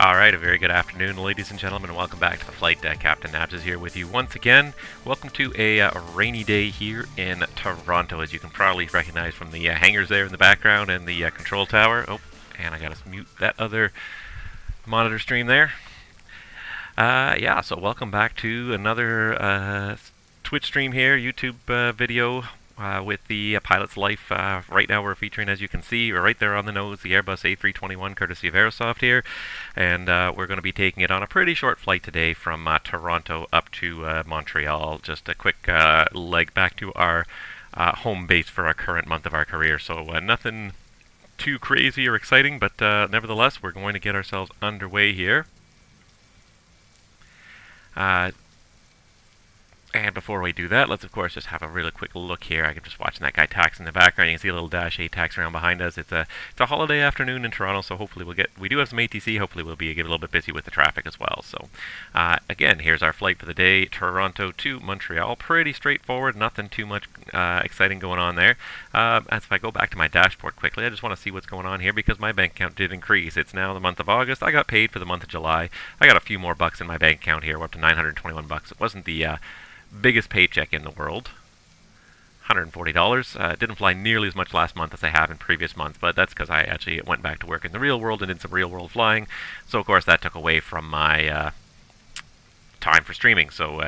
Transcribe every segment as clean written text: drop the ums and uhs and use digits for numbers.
Alright, a very good afternoon, ladies and gentlemen, and welcome back to the flight deck. Captain Nabs is here with you once again. Welcome to a rainy day here in Toronto, as you can probably recognize from the hangars there in the background and the control tower. Oh, and I gotta mute that other monitor stream there. Yeah, so welcome back to another Twitch stream here, YouTube video. With the pilot's life. Right now we're featuring, as you can see, we're right there on the nose, the Airbus A321 courtesy of Aerosoft here, and we're going to be taking it on a pretty short flight today from Toronto up to Montreal. Just a quick leg back to our home base for our current month of our career. So nothing too crazy or exciting, but nevertheless we're going to get ourselves underway here. And before we do that, let's of course just have a really quick look here. I'm just watching that guy tax in the background. You can see a little Dash 8 tax around behind us. It's a holiday afternoon in Toronto, so hopefully we do have some ATC. Hopefully we'll get a little bit busy with the traffic as well. So again, here's our flight for the day, Toronto to Montreal. Pretty straightforward, nothing too much exciting going on there. As if I go back to my dashboard quickly, I just want to see what's going on here because my bank account did increase. It's now the month of August. I got paid for the month of July. I got a few more bucks in my bank account here. We're up to 921 bucks. It wasn't the biggest paycheck in the world, $140. Didn't fly nearly as much last month as I have in previous months, but that's because I actually went back to work in the real world and did some real world flying. So of course that took away from my time for streaming. So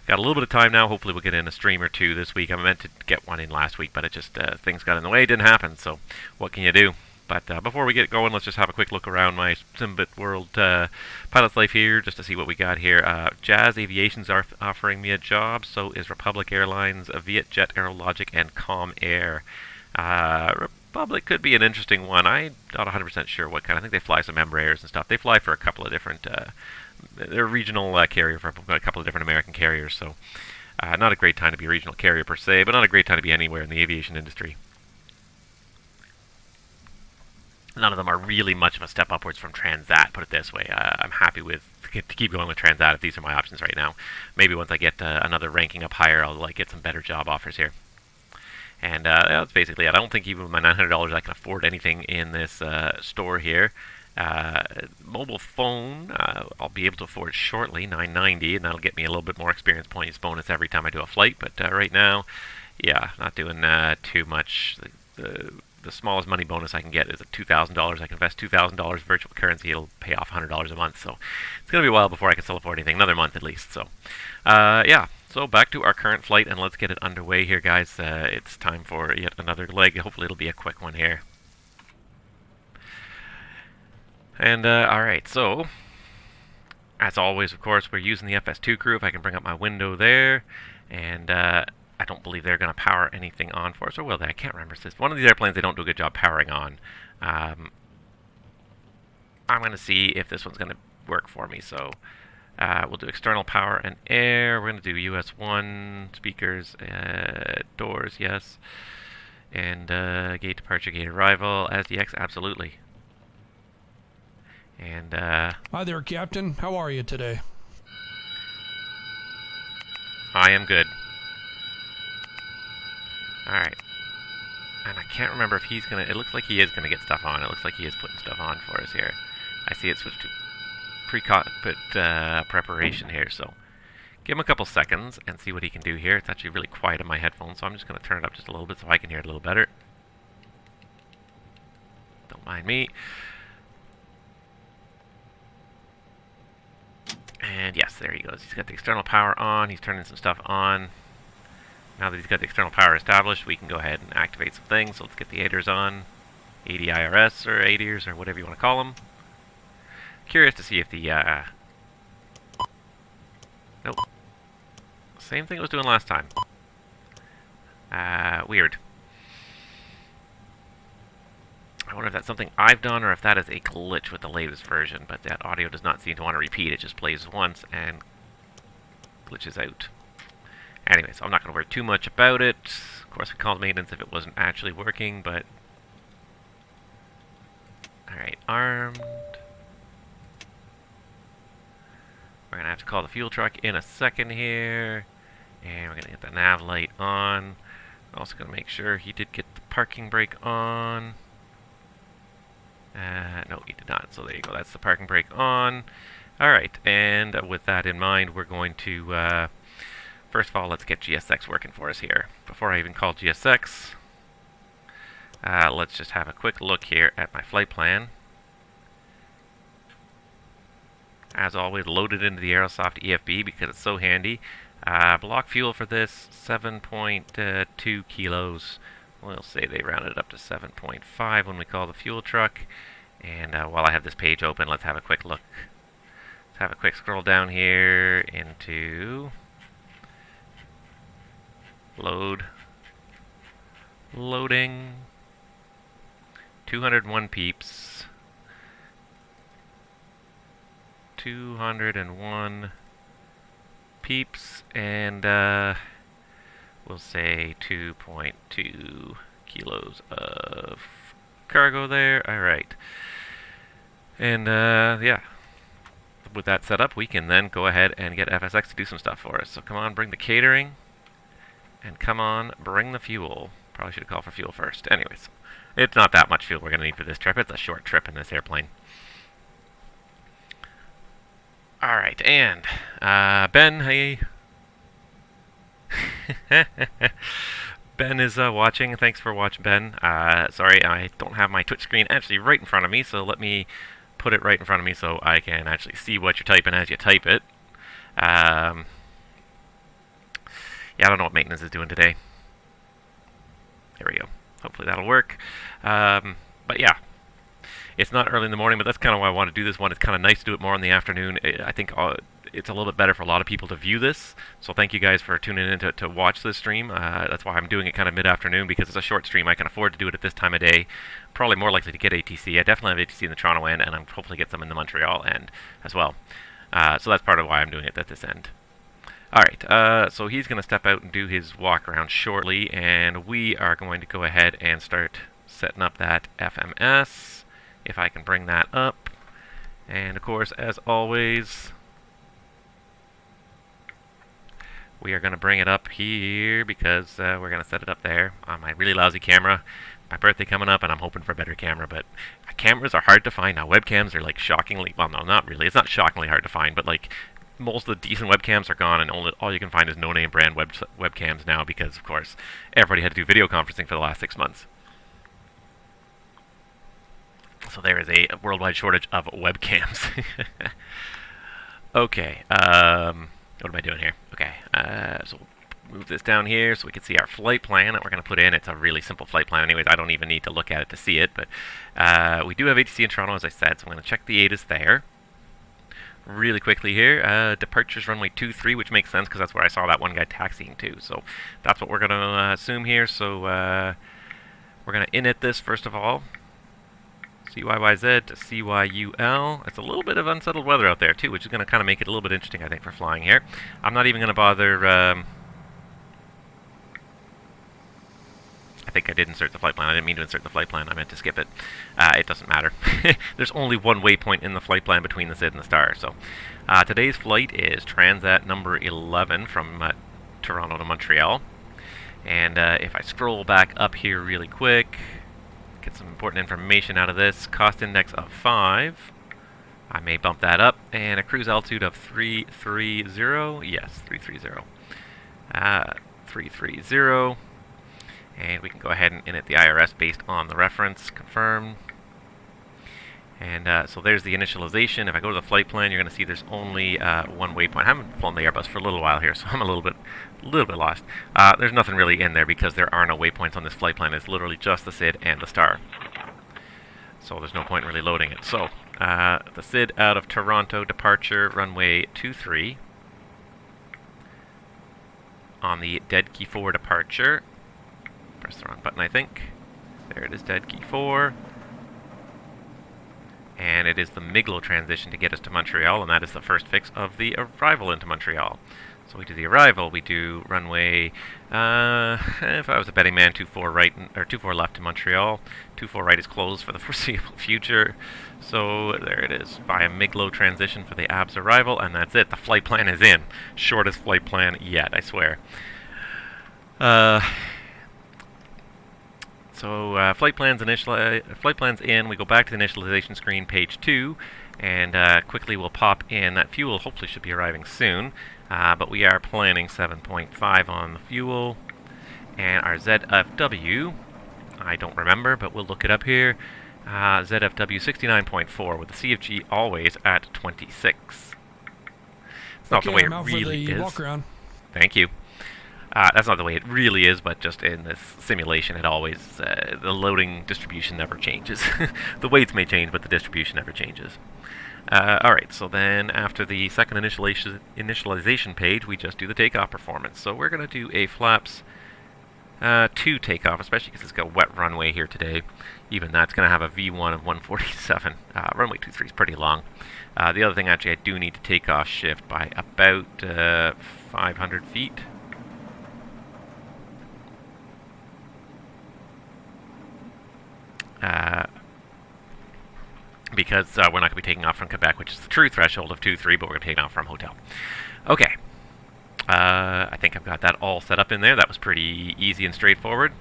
got a little bit of time now. Hopefully we'll get in a stream or two this week. I meant to get one in last week, but it just things got in the way. It didn't happen. So what can you do? But before we get going, let's just have a quick look around my Simbit World pilot's life here, just to see what we got here. Jazz Aviation's are offering me a job, so is Republic Airlines, Vietjet Aerologic, and Com Air. Republic could be an interesting one. I'm not 100% sure what kind. I think they fly some Embraers and stuff. They fly for a couple of different, they're a regional carrier for a couple of different American carriers, so not a great time to be a regional carrier per se, but not a great time to be anywhere in the aviation industry. None of them are really much of a step upwards from Transat, put it this way. I'm happy to keep going with Transat if these are my options right now. Maybe once I get another ranking up higher, I'll get some better job offers here. And that's basically it. I don't think even with my $900 I can afford anything in this store here. Mobile phone, I'll be able to afford shortly, $990, and that'll get me a little bit more experience points bonus every time I do a flight. But right now, yeah, not doing too much. The smallest money bonus I can get is $2,000. I can invest $2,000 virtual currency. It'll pay off $100 a month. So it's going to be a while before I can still afford anything. Another month at least. So yeah. So back to our current flight, and let's get it underway here, guys. It's time for yet another leg. Hopefully it'll be a quick one here. And alright, so as always, of course, we're using the FS2 crew. If I can bring up my window there. And I don't believe they're going to power anything on for us, or will they? I can't remember. One of these airplanes they don't do a good job powering on. I'm going to see if this one's going to work for me. So we'll do external power and air. We're going to do US1, speakers, doors, yes. And gate departure, gate arrival, SDX, absolutely. And hi there, Captain. How are you today? I am good. Alright. And I can't remember if he's going to... It looks like he is going to get stuff on. It looks like he is putting stuff on for us here. I see it switched to pre-cockpit preparation here, so... Give him a couple seconds and see what he can do here. It's actually really quiet in my headphones, so I'm just going to turn it up just a little bit so I can hear it a little better. Don't mind me. And yes, there he goes. He's got the external power on. He's turning some stuff on. Now that he's got the external power established, we can go ahead and activate some things. So let's get the ADIRs on. ADIRS or ADIRs or whatever you want to call them. Curious to see if the... Nope. Same thing it was doing last time. Weird. I wonder if that's something I've done or if that is a glitch with the latest version. But that audio does not seem to want to repeat. It just plays once and glitches out. Anyway, so I'm not going to worry too much about it. Of course, we called maintenance if it wasn't actually working, but... Alright, armed. We're going to have to call the fuel truck in a second here. And we're going to get the nav light on. Also going to make sure he did get the parking brake on. No, you did not. So there you go. That's the parking brake on. All right, and with that in mind, we're going to, first of all, let's get GSX working for us here. Before I even call GSX, let's just have a quick look here at my flight plan. As always, loaded into the Aerosoft EFB because it's so handy. Block fuel for this, 7.2 kilos. We'll say they rounded it up to 7.5 when we call the fuel truck. And while I have this page open, let's have a quick look. Let's have a quick scroll down here into loading, 201 peeps, 201 peeps, and we'll say 2.2 kilos of cargo there. All right, and yeah, with that set up, we can then go ahead and get FSX to do some stuff for us. So come on, bring the catering, and come on, bring the fuel. Probably should have called for fuel first. Anyways, it's not that much fuel we're going to need for this trip. It's a short trip in this airplane. All right, and Ben, hey. Ben is watching. Thanks for watching, Ben. Sorry, I don't have my Twitch screen actually right in front of me, so let me put it right in front of me so I can actually see what you're typing as you type it. Yeah, I don't know what maintenance is doing today. There we go. Hopefully that'll work. But yeah, it's not early in the morning, but that's kind of why I want to do this one. It's kind of nice to do it more in the afternoon. I think it's a little bit better for a lot of people to view this. So thank you guys for tuning in to watch this stream. That's why I'm doing it kind of mid-afternoon, because it's a short stream. I can afford to do it at this time of day. Probably more likely to get ATC. I definitely have ATC in the Toronto end, and I'm hopefully get some in the Montreal end as well. So that's part of why I'm doing it at this end. Alright, so he's going to step out and do his walk around shortly, and we are going to go ahead and start setting up that FMS, if I can bring that up. And of course, as always, we are going to bring it up here because we're going to set it up there on my really lousy camera. My birthday coming up, and I'm hoping for a better camera, but cameras are hard to find now. Webcams are like shockingly, well, no, not really. It's not shockingly hard to find, but like most of the decent webcams are gone, and all you can find is no-name brand webcams now because, of course, everybody had to do video conferencing for the last 6 months. So there is a worldwide shortage of webcams. Okay, what am I doing here? Okay, so we'll move this down here so we can see our flight plan that we're going to put in. It's a really simple flight plan anyways. I don't even need to look at it to see it, but we do have ATC in Toronto, as I said, so I'm going to check the ATIS there. Really quickly here, departures runway 23, which makes sense because that's where I saw that one guy taxiing to. So that's what we're going to assume here. So we're going to init this first of all. CYYZ to CYUL. It's a little bit of unsettled weather out there too, which is going to kind of make it a little bit interesting, I think, for flying here. I'm not even going to bother. I think I did insert the flight plan. I didn't mean to insert the flight plan. I meant to skip it. It doesn't matter. There's only one waypoint in the flight plan between the SID and the star. So today's flight is Transat number 11 from Toronto to Montreal. And if I scroll back up here really quick, get some important information out of this. Cost index of 5. I may bump that up. And a cruise altitude of 330. Yes, 330. 330. And we can go ahead and init the IRS based on the reference. Confirm. And so there's the initialization. If I go to the flight plan, you're going to see there's only one waypoint. I haven't flown the Airbus for a little while here, so I'm a little bit lost. There's nothing really in there because there are no waypoints on this flight plan. It's literally just the SID and the star. So there's no point really loading it. So the SID out of Toronto, departure runway 23. On the dead key 4 departure. Press the wrong button, I think. There it is, dead key 4. And it is the MIGLO transition to get us to Montreal, and that is the first fix of the arrival into Montreal. So we do the arrival, we do runway, if I was a betting man, 24 right, or 24 left to Montreal. 24 right is closed for the foreseeable future. So there it is, via MIGLO transition for the ABS arrival, and that's it. The flight plan is in. Shortest flight plan yet, I swear. So flight plans in. We go back to the initialization screen, page 2, and quickly we'll pop in. That fuel hopefully should be arriving soon, but we are planning 7.5 on the fuel, and our ZFW, I don't remember, but we'll look it up here. ZFW 69.4 with the CFG always at 26. It's not the way it really is. Walk around. Thank you. That's not the way it really is, but just in this simulation, it always, the loading distribution never changes. The weights may change, but the distribution never changes. Alright, so then after the second initialization page, we just do the takeoff performance. So we're going to do a flaps 2 takeoff, especially because it's got a wet runway here today. Even that's going to have a V1 of 147. Runway 23 is pretty long. The other thing, actually, I do need to take off shift by about 500 feet. Because we're not going to be taking off from Quebec, which is the true threshold of 2-3, but we're going to be taking off from hotel. Okay. I think I've got that all set up in there. That was pretty easy and straightforward.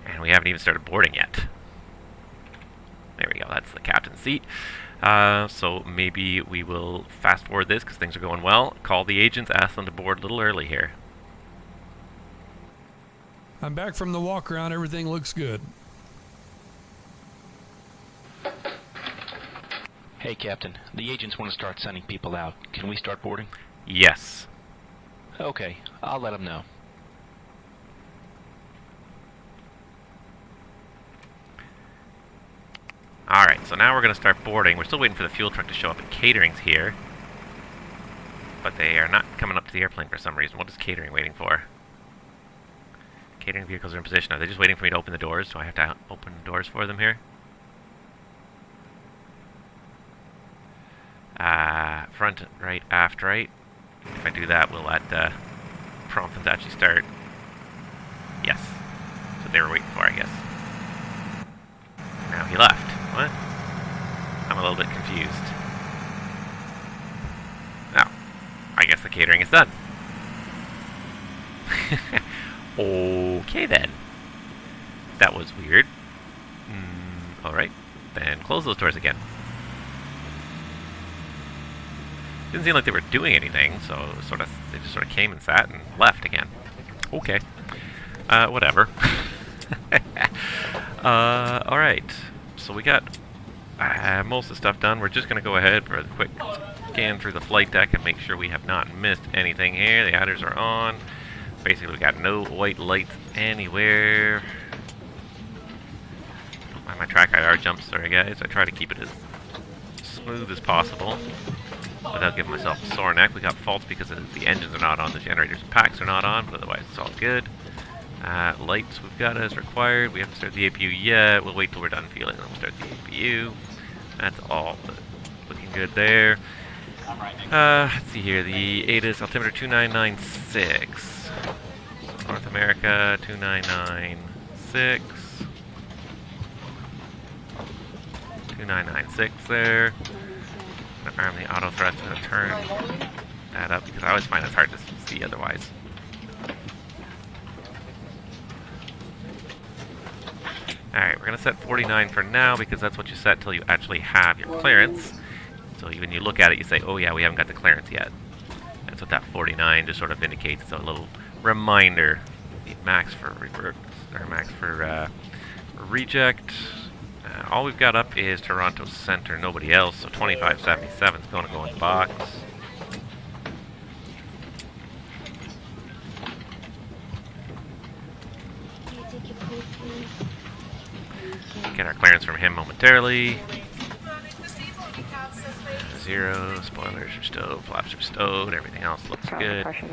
And we haven't even started boarding yet. There we go. That's the captain's seat. So maybe we will fast forward this because things are going well. Call the agents, ask them to board a little early here. I'm back from the walk around. Everything looks good. Hey, Captain. The agents want to start sending people out. Can we start boarding? Yes. Okay, I'll let them know. Alright, so now we're going to start boarding. We're still waiting for the fuel truck to show up, and catering's here. But they are not coming up to the airplane for some reason. What is catering waiting for? Catering vehicles are in position. Are they just waiting for me to open the doors? Do I have to open the doors for them here? Front right, aft right. If I do that, will that prompt them to actually start? Yes. That's what they were waiting for, I guess. Now he left. What? I'm a little bit confused. Oh. I guess the catering is done. Okay then. That was weird. Alright. Then close those doors again. Didn't seem like they were doing anything, so they just sort of came and sat and left again. Okay. Whatever. Alright. So we got most of the stuff done. We're just going to go ahead for a quick scan through the flight deck and make sure we have not missed anything here. The adders are on. Basically, we got no white lights anywhere. Don't mind my TrackIR jumps, sorry guys. I try to keep it as smooth as possible without giving myself a sore neck. We got faults because the engines are not on, the generators and packs are not on, but otherwise it's all good. Lights we've got as required. We haven't started the APU yet. We'll wait till we're done fueling, then we'll start the APU. That's all looking good there. Let's see here. The ATIS altimeter 2996. North America 2996. 2996 there. Arm the auto thrust and turn that up because I always find it's hard to see otherwise. Alright, we're going to set 49 for now because that's what you set till you actually have your clearance. So when you look at it, you say, oh yeah, we haven't got the clearance yet. That's what that 49 just sort of indicates. It's a little reminder. The max for revert, or max for reject. All we've got up is Toronto Center, nobody else, so 2577 is going to go in the box. Get our clearance from him momentarily. 0, spoilers are stowed, flaps are stowed, everything else looks good. There we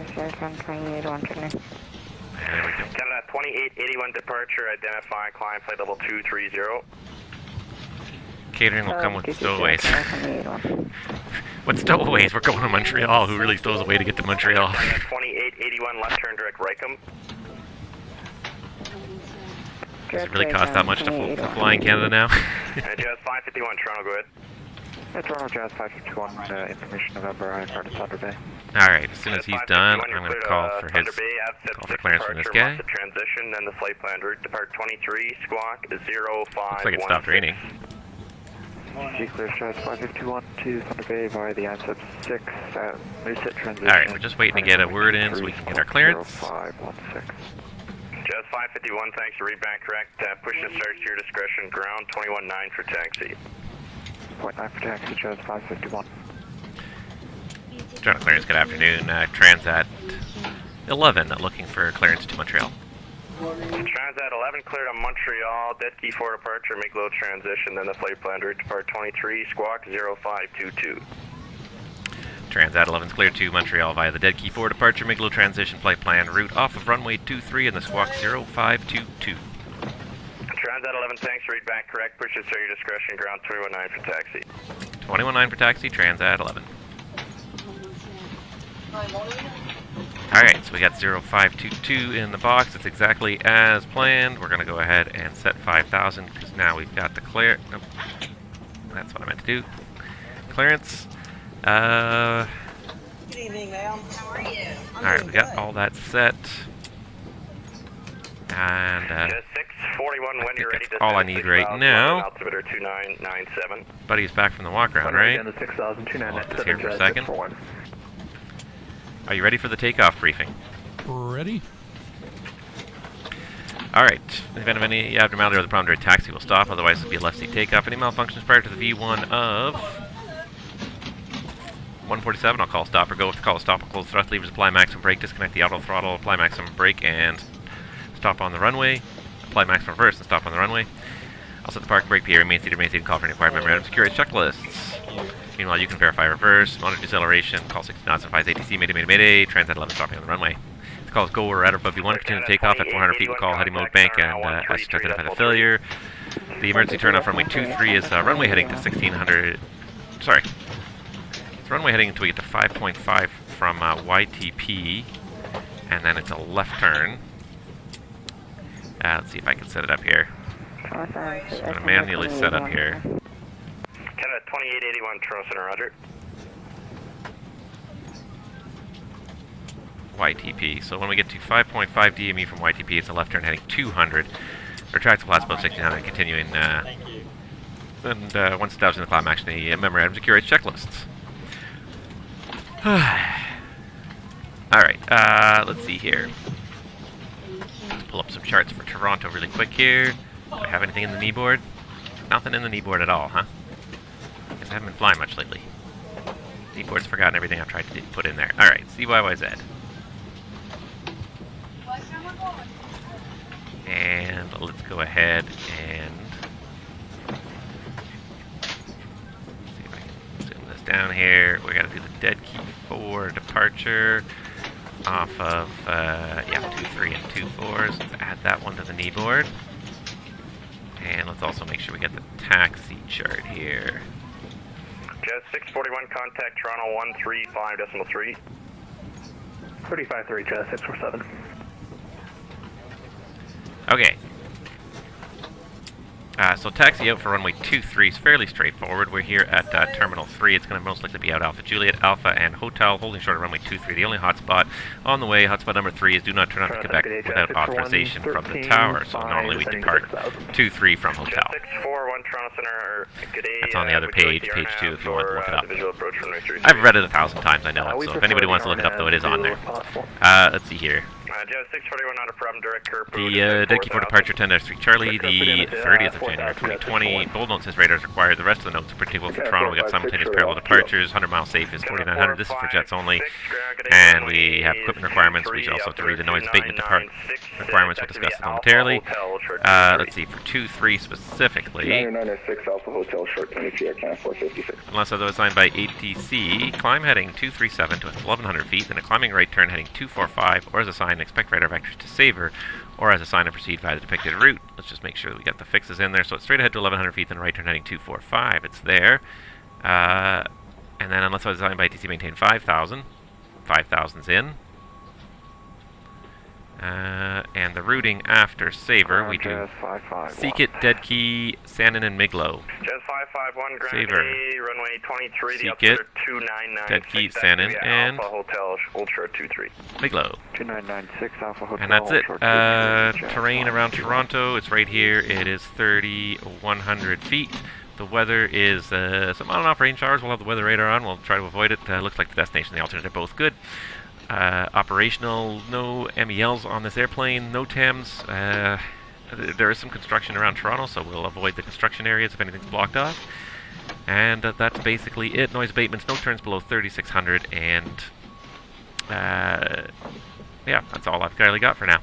go. Canada 2881 departure, identify climb flight level 230. Catering will come with stowaways. What stowaways? We're going to Montreal. Who really stows away to get to Montreal? 2881 left turn direct Rycom. Does it really cost that much to fly in Canada now? Just 551 Toronto, go ahead. Toronto Jazz 551, information November, IFR to Thunder Bay. Alright, as soon as he's done, I'm going to call for his clearance from this guy. Transition, then the flight plan route, depart 23, squawk 0516. Looks like it stopped raining. G clears Jazz 551 to Thunder Bay via the ISEP 6 at Moosehead transition. Alright, we're just waiting to get a word in so we can get our clearance. 0516. Jazz 551, thanks, read back correct. Push and start to your discretion, ground 21.9 for taxi. 0.9 for taxi, Jazz 551. Toronto Clearance, good afternoon. Transat 11 looking for clearance to Montreal. Transat 11 cleared on Montreal, dead key for departure, make low transition, then the flight plan route, depart 23, squawk 0522. Transat 11's cleared to Montreal via the dead key for departure, make low transition, flight plan route off of runway 23 and the squawk 0522. Transat 11, thanks, read back correct, push and start your discretion, ground 21.9 for taxi. 21.9 for taxi, Transat 11. Alright, so we got 0522 in the box. It's exactly as planned. We're going to go ahead and set 5,000 because now we've got the clear... Nope. That's what I meant to do. Clearance. Good evening, ma'am. How are you? Alright, we got all that set. And Just 641 when you're ready to all I need right now. Altimeter 2997. Buddy's back from the walk around, right? Again, the 6,029 Hold this here for a second. Are you ready for the takeoff briefing? Ready? Alright, in the event of any abnormality or the problem during taxi will stop, otherwise it will be a left seat takeoff. Any malfunctions prior to the V1 of 147, I'll call stop or go. With the call stop, I'll close thrust levers, apply maximum brake, disconnect the auto throttle, apply maximum brake, and stop on the runway. Apply maximum reverse and stop on the runway. I'll set the park brake, PA, main seat, and call for any required memorandum security checklists. Meanwhile, you can verify reverse, monitor deceleration, call 60 knots and 5 ATC, mayday, Transat 11 stopping on the runway. The call is go or at or above V1, continue to take off at 400 feet, we'll call heading mode bank and ask to identify the failure. The emergency turn off runway 23 is runway heading to 1600, sorry. It's runway heading until we get to 5.5 from YTP, and then it's a left turn. Let's see if I can set it up here. So I'm going to manually set up here. Canada 2881, Toronto Center, roger. YTP. So when we get to 5.5 DME from YTP, it's a left turn heading 200. Retractable flats above 1600, continuing. And once established in the climb action, the memorandum security checklists. Alright, let's see here. Let's pull up some charts for Toronto really quick here. Do I have anything in the kneeboard? Nothing in the kneeboard at all, huh? Guess I haven't been flying much lately. Kneeboard's forgotten everything I've tried to put in there. Alright, CYYZ. And let's go ahead and see if I can zoom this down here. We gotta do the dead key for departure off of, yeah, 2-3 and 2-4s. Let's add that one to the kneeboard. And let's also make sure we get the taxi chart here. Jazz 641, contact Toronto 135.3. 35-3, Jazz 647. Okay. So taxi out for runway 23 is fairly straightforward. We're here at Terminal 3. It's going to most likely be out Alpha Juliet, Alpha, and Hotel, holding short of runway 23. The only hotspot on the way, hotspot number 3, is do not turn off to Quebec without authorization from the tower. So normally we depart 2-3 from Hotel. 641, Toronto Center, good day. That's on the other page, page 2, if you want to look it up. Visual approach runway 33. I've read it 1,000 times, I know it, so if anybody wants to look it up, though, it is on there. Let's see here. Jazz 641, not a problem, direct curve. The dead key for departure 10-3 Charlie, the 30th of January 2020. Bold note says radar is required. The rest of the notes are predictable for Toronto. We got simultaneous parallel departures. 100 mile safe is 4900. This is for jets only. And we have equipment requirements. We should also have to read the noise abatement requirements. We'll discuss it momentarily. Let's see, for 2-3 specifically. 996 Alpha Hotel, short 22, Air Canada 456. Unless otherwise assigned by ATC, climb heading 237 to 1100 feet, then a climbing right turn heading 245, or as assigned, expect radar vectors to savor, or as assigned and proceed via the depicted route. Let's just make sure that we got the fixes in there. So it's straight ahead to 1100 feet, then right turn heading 245. It's there. And then unless otherwise assigned by ATC, maintain 5,000. 5,000's in. And the routing after Savor, we do Seek It, Dead Key, Sandon, and Miglo. Jazz 551, Grand Saver. A, runway 23, the Seek altimeter it. 299. Dead Keat, Sannon, and Alpha Hotel, Ultra 23. Bigelow. 2996 Alpha Hotel. And that's it. Ultra 23, Terrain around Toronto, it's right here. It is 3,100 feet. The weather is some on and off rain showers. We'll have the weather radar on. We'll try to avoid it. Looks like the destination and the altitude are both good. Operational, no MELs on this airplane, no TEMS. There is some construction around Toronto, so we'll avoid the construction areas if anything's blocked off. And that's basically it. Noise abatements, no turns below 3,600, and yeah, that's all I've really got for now.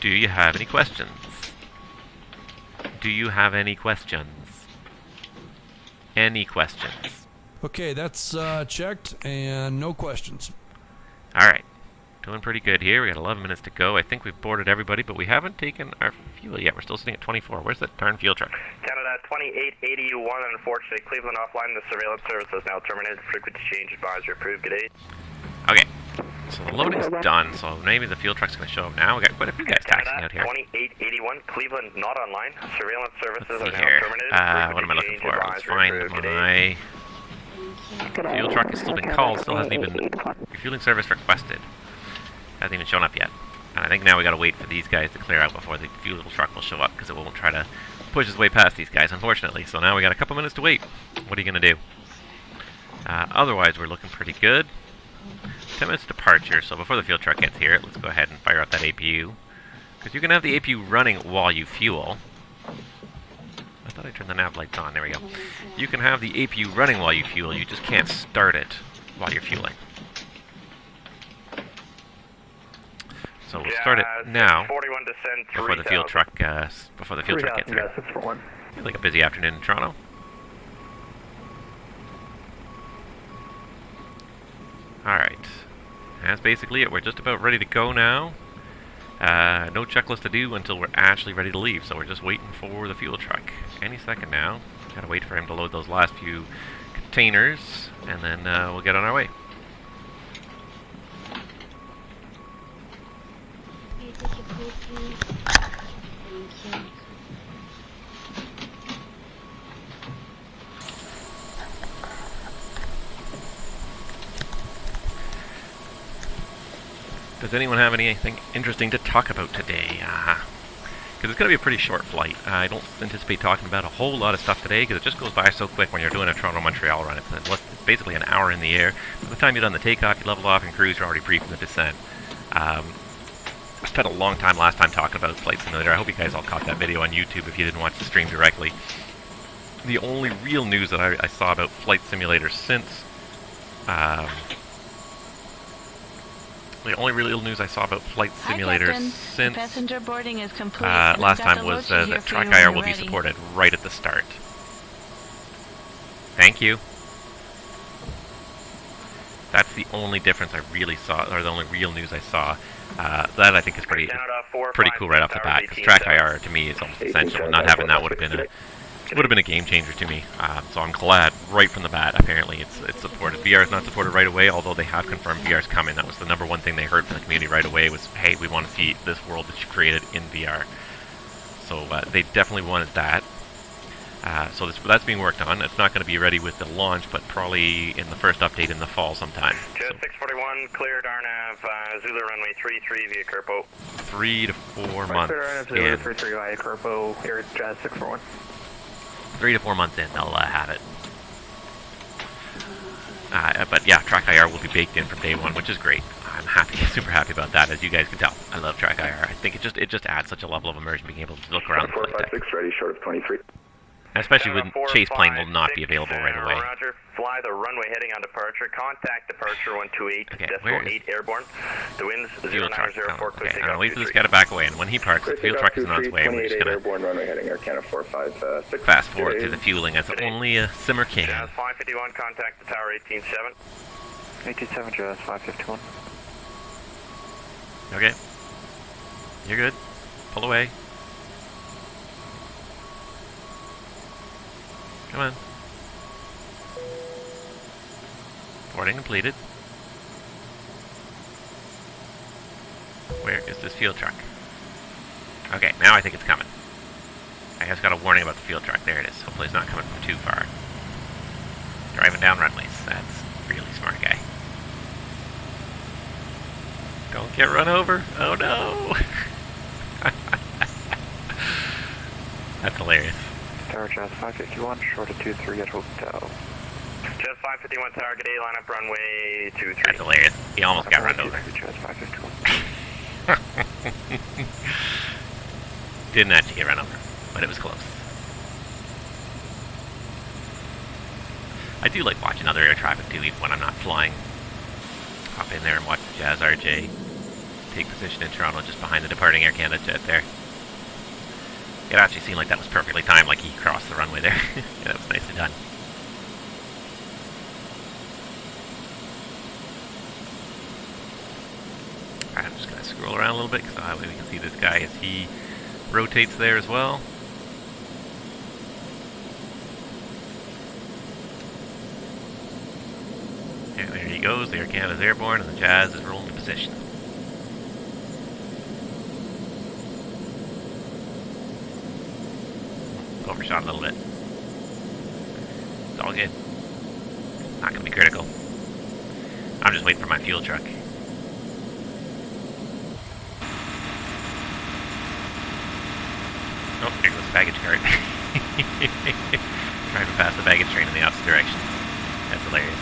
Do you have any questions? Do you have any questions? Any questions? Okay, that's checked and no questions. Alright. Doing pretty good here. We got 11 minutes to go. I think we've boarded everybody, but we haven't taken our fuel yet. We're still sitting at 24. Where's that darn fuel truck? Canada 2881, unfortunately, Cleveland offline. The surveillance service is now terminated. Frequency change advisory approved. Good day. Okay. So the loading's done, so maybe the fuel truck's going to show up now. We got quite a few guys taxiing out here. 2881, Cleveland not online. Surveillance services Let's are see now here. terminated. What am I looking Frequency for? change Let's find advisory approved. my fuel truck. Has still been called, still hasn't even... Refueling service requested. Hasn't even shown up yet. And I think now we gotta wait for these guys to clear out before the fuel truck will show up, because it won't try to push its way past these guys, unfortunately. So now we got a couple minutes to wait. What are you gonna do? Otherwise, we're looking pretty good. 10 minutes departure, so before the fuel truck gets here, let's go ahead and fire up that APU. Because you can have the APU running while you fuel. I thought I turned the nav lights on, there we go. You can have the APU running while you fuel, you just can't start it while you're fueling. So we'll start it now, before the fuel truck gets here. Feels like a busy afternoon in Toronto. Alright, that's basically it. We're just about ready to go now. No checklist to do until we're actually ready to leave, so we're just waiting for the fuel truck. Any second now. Gotta wait for him to load those last few containers, and then we'll get on our way. Does anyone have anything interesting to talk about today? Because it's going to be a pretty short flight. I don't anticipate talking about a whole lot of stuff today, because it just goes by so quick when you're doing a Toronto-Montreal run. It's basically an hour in the air. By the time you're done the takeoff, you level off and cruise, you're already briefing the descent. I spent a long time last time talking about Flight Simulator. I hope you guys all caught that video on YouTube if you didn't watch the stream directly. The only real news that I saw about Flight Simulator since... the only real news I saw about Flight Simulator since passenger boarding is complete. last time was that TrackIR will be supported right at the start. Thank you. That's the only difference I really saw, or the only real news I saw. That I think is pretty cool right off the bat, because TrackIR to me is almost essential. Not having that would have been a game changer to me. So I'm glad right from the bat. Apparently it's supported. VR is not supported right away, although they have confirmed VR is coming. That was the number one thing they heard from the community right away was, hey, we want to see this world that you created in VR. So they definitely wanted that. So that's being worked on. It's not going to be ready with the launch, but probably in the first update in the fall sometime. Jet 641, cleared RNAV, Zulu runway 33 via Kerpo. 3 to 4 months in. 33 via Kerpo, here at Jet 641. 3 to 4 months in, they'll have it. But yeah, TrackIR will be baked in from day one, which is great. I'm happy, super happy about that, as you guys can tell. I love TrackIR. I think it just adds such a level of immersion, being able to look around the flight deck. 456 ready, short of 23. Especially when Chase plane will not be available right away. Roger, fly the runway heading on departure. Contact departure 128.8 airborne. The winds 0904. Okay, I'll wait for this guy to back away, and when he parks, the fuel truck is on its way, and we're just gonna runway heading Canada 456. fast forward through the fueling as only a simmer can. Jazz 551, contact the tower 187. 187, Jazz 551. Okay. You're good. Pull away. Come on. Boarding completed. Where is this fuel truck? Okay, now I think it's coming. I just got a warning about the fuel truck. There it is. Hopefully it's not coming from too far. Driving down runways. That's really smart guy. Don't get run over. Oh no! That's hilarious. Tower Jazz 551, short of 23 at hotel. Jazz 551 Tower, good day, line up runway 23. That's hilarious. He almost got run over. Jazz 551. Didn't actually get run over, but it was close. I do like watching other air traffic too, even when I'm not flying. Hop in there and watch the Jazz RJ take position in Toronto just behind the departing Air Canada jet there. It actually seemed like that was perfectly timed, like he crossed the runway there. Yeah, that was nicely done. Alright, I'm just going to scroll around a little bit, because that way we can see this guy as he rotates there as well. And there he goes, the Air Canada's airborne, and the Jazz is rolling to position. Overshot a little bit. It's all good. Not going to be critical. I'm just waiting for my fuel truck. Oh, there goes the baggage cart. Driving past the baggage train in the opposite direction. That's hilarious.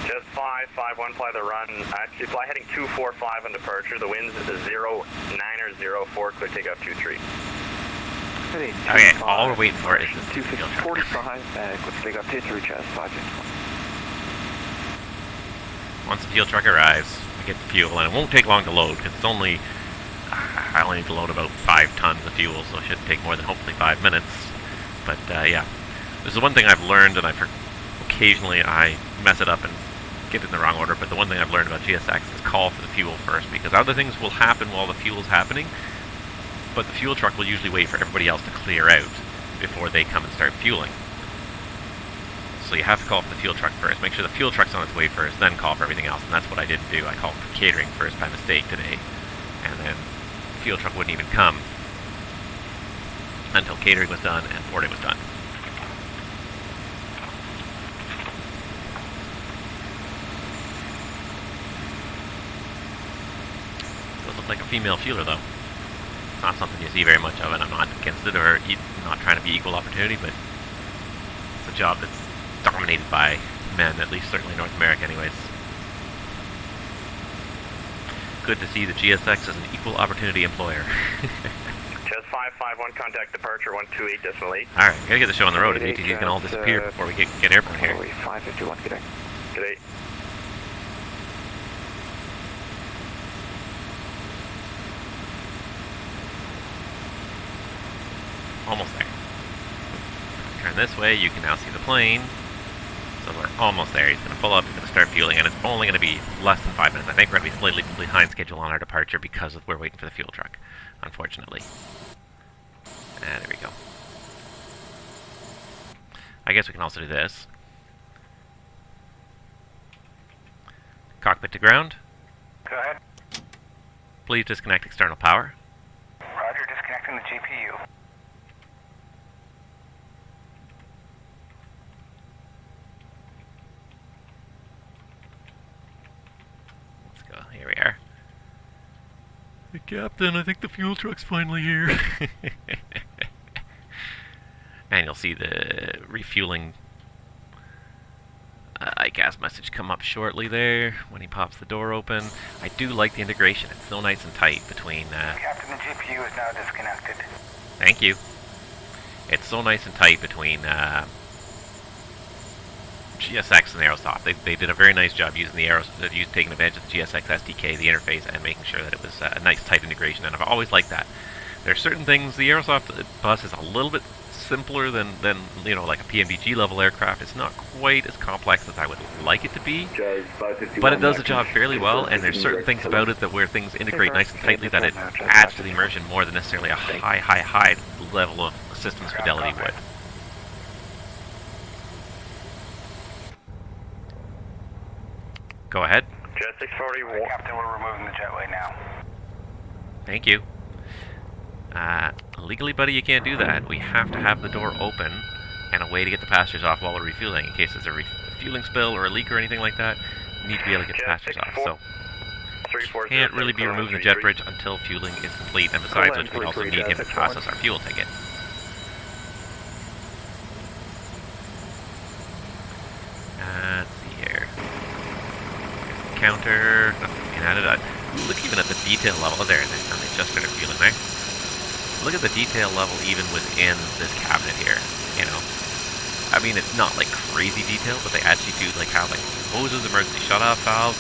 Just 551, fly the run. Actually, fly heading 245 on departure. The winds is 0904, clear takeoff 23. Okay, all we're waiting for is this fuel truck. 45, clear takeoff 23, Jazz 551. Once the fuel truck arrives, we get the fuel, and it won't take long to load, because it's only, I only need to load about 5 tons of fuel, so it shouldn't take more than hopefully 5 minutes. But yeah, this is one thing I've learned, and occasionally I mess it up and get it in the wrong order, but the one thing I've learned about GSX is call for the fuel first, because other things will happen while the fuel is happening, but the fuel truck will usually wait for everybody else to clear out before they come and start fueling. So you have to call for the fuel truck first. Make sure the fuel truck's on its way first, then call for everything else, and that's what I didn't do. I called for catering first by mistake today, and then the fuel truck wouldn't even come until catering was done and boarding was done. Does look like a female fueler though. Not something you see very much of, and I'm not against it or not trying to be equal opportunity, but it's a job that's dominated by men, at least certainly in North America anyways. Good to see the GSX as an equal opportunity employer. Just 551, contact departure 128.8. Alright, we gotta get the show on the road. The ATCs can all disappear before we get airborne here. 551, good day. Good day. Almost there. Turn this way, you can now see the plane. So we're almost there. He's going to pull up, he's going to start fueling, and it's only going to be less than 5 minutes. I think we're going to be slightly behind schedule on our departure because we're waiting for the fuel truck, unfortunately. And there we go. I guess we can also do this. Cockpit to ground. Go ahead. Please disconnect external power. Roger, disconnecting the GPU. Here we are. Hey, Captain, I think the fuel truck's finally here. And you'll see the refueling ICAS message come up shortly there when he pops the door open. I do like the integration. It's so nice and tight between... Captain, the GPU is now disconnected. Thank you. It's so nice and tight between GSX and Aerosoft. They did a very nice job using taking advantage of the GSX SDK, the interface, and making sure that it was a nice tight integration, and I've always liked that. There are certain things, the Aerosoft bus is a little bit simpler than you know, like a PMDG level aircraft. It's not quite as complex as I would like it to be, but it does the job fairly well, and there's certain things about it that where things integrate nice and tightly that it adds to the immersion more than necessarily a high level of systems fidelity would. Go ahead. Jet 640. Captain, we're removing the jetway now. Thank you. Legally, buddy, you can't do that. We have to have the door open and a way to get the passengers off while we're refueling. In case there's a refueling spill or a leak or anything like that, we need to be able to get the passengers off. So, can't really be removing the jet bridge until fueling is complete, and besides which, we also need him to process our fuel ticket. Let's see here. Counter, nothing being added. Look even at the detail level. Oh, there it is. And they just started fueling there. Look at the detail level even within this cabinet here. You know, I mean, it's not like crazy detail, but they actually do like have like hoses, emergency shut-off valves.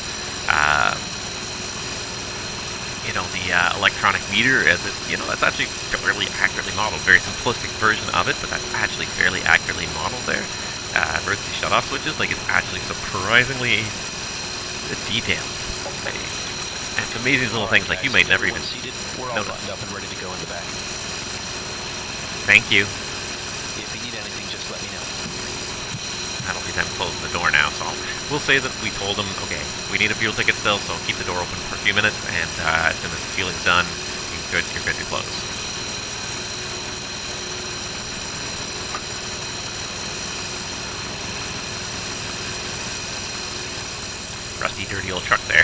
You know, the electronic meter, as it, you know, that's actually fairly accurately modeled. Very simplistic version of it, but that's actually fairly accurately modeled there. Emergency shut-off switches, like, it's actually surprisingly detailed. And it's amazing little things like you might never even We're all buttoned up and ready to go in the back. Thank you. If you need anything, just let me know. That'll be them closing the door now, so we'll say that we told them, okay, we need a fuel ticket still, so keep the door open for a few minutes, and as soon as the fueling's done, you're good to close. Rusty, dirty old truck there.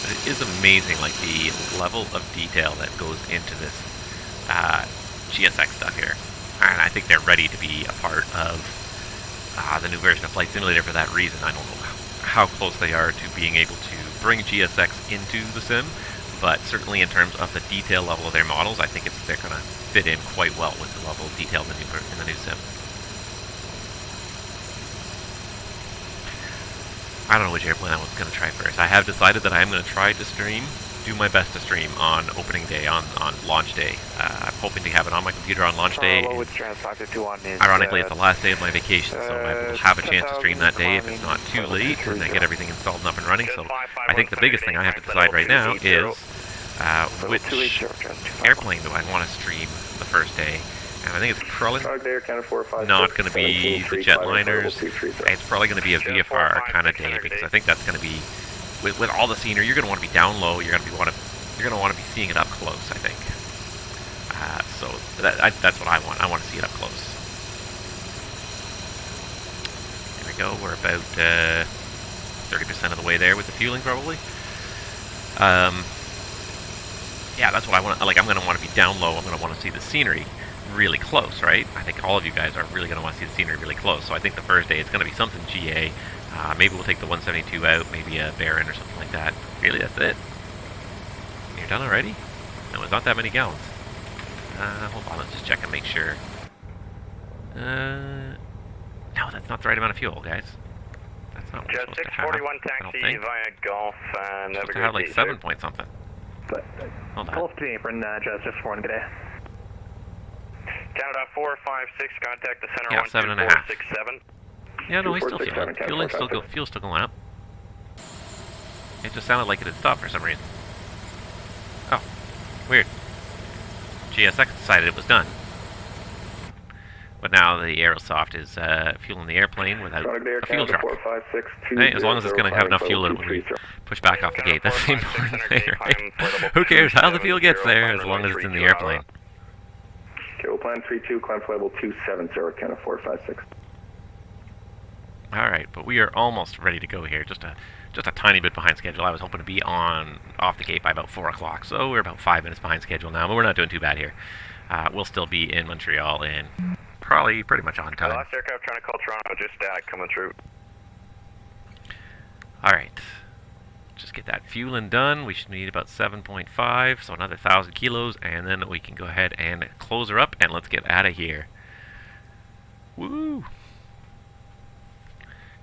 But it is amazing, like, the level of detail that goes into this GSX stuff here. And I think they're ready to be a part of the new version of Flight Simulator for that reason. I don't know how close they are to being able to bring GSX into the sim, but certainly in terms of the detail level of their models, I think they're going to fit in quite well with the level of detail in the new sim. I don't know which airplane I was going to try first. I have decided that I am going to try to do my best to stream on opening day, on launch day. I'm hoping to have it on my computer on launch day. Ironically, it's the last day of my vacation, so I will have a chance to stream that day if it's not too late and I get everything installed and up and running. So I think the biggest thing I have to decide right now is which airplane do I want to stream the first day. And I think it's probably not going to be the jetliners. It's probably going to be a VFR kind of day, because I think that's going to be, with all the scenery, you're going to want to be down low. You're going to want to be seeing it up close, I think. So that's what I want. I want to see it up close. There we go. We're about 30% of the way there with the fueling, probably. Yeah, that's what I want. Like, I'm going to want to be down low. I'm going to want to see the scenery really close, right? I think all of you guys are really going to want to see the scenery really close. So I think the first day it's going to be something GA. Maybe we'll take the 172 out, maybe a Baron or something like that. Really, that's it. You're done already? No, it's not that many gallons. Hold on, let's just check and make sure. No, that's not the right amount of fuel, guys. That's not what we're supposed to have. 641 taxi via Gulf. We're supposed to have like 7 point something. Hold on. Gulf to the apron, just for one, good day. Canada 456, contact the center. Yeah, 7.5. 7. Yeah, no, he's still fueling. Fuel's still going up. It just sounded like it had stopped for some reason. Oh, weird. GSX decided it was done. But now the Aerosoft is fueling the airplane without a fuel truck. Hey, as long as it's going to have enough fuel in it when we push back off the gate, that's the important thing, right? Who cares how the fuel gets there, as long as it's in the airplane. Okay, we'll plan 3-2, climb flight level 270, Canada 456. Alright, but we are almost ready to go here. Just a tiny bit behind schedule. I was hoping to be off the gate by about 4 o'clock, so we're about 5 minutes behind schedule now, but we're not doing too bad here. We'll still be in Montreal in probably pretty much on time. Last aircraft trying to call Toronto, just coming through. Alright. Just get that fueling done. We should need about 7.5, so another 1,000 kilos, and then we can go ahead and close her up, and let's get out of here. Woo!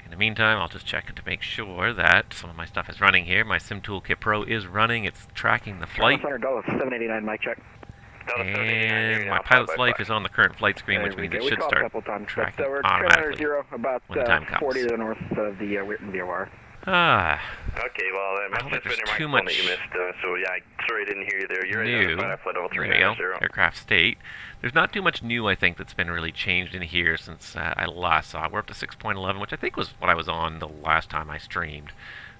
In the meantime, I'll just check to make sure that some of my stuff is running here. My Sim Toolkit Pro is running. It's tracking the flight. $789, mic check. And my pilot's life is on the current flight screen, which means it should start tracking automatically about when the time comes. 40 to the north of the Witten VOR. Okay, well, it must don't have think been your there's too microphone that you much missed, so yeah, sorry I didn't hear you there. You're new. identified at flight level There we go. 390. Aircraft state. There's not too much new, I think, that's been really changed in here since I last saw it. We're up to 6.11, which I think was what I was on the last time I streamed.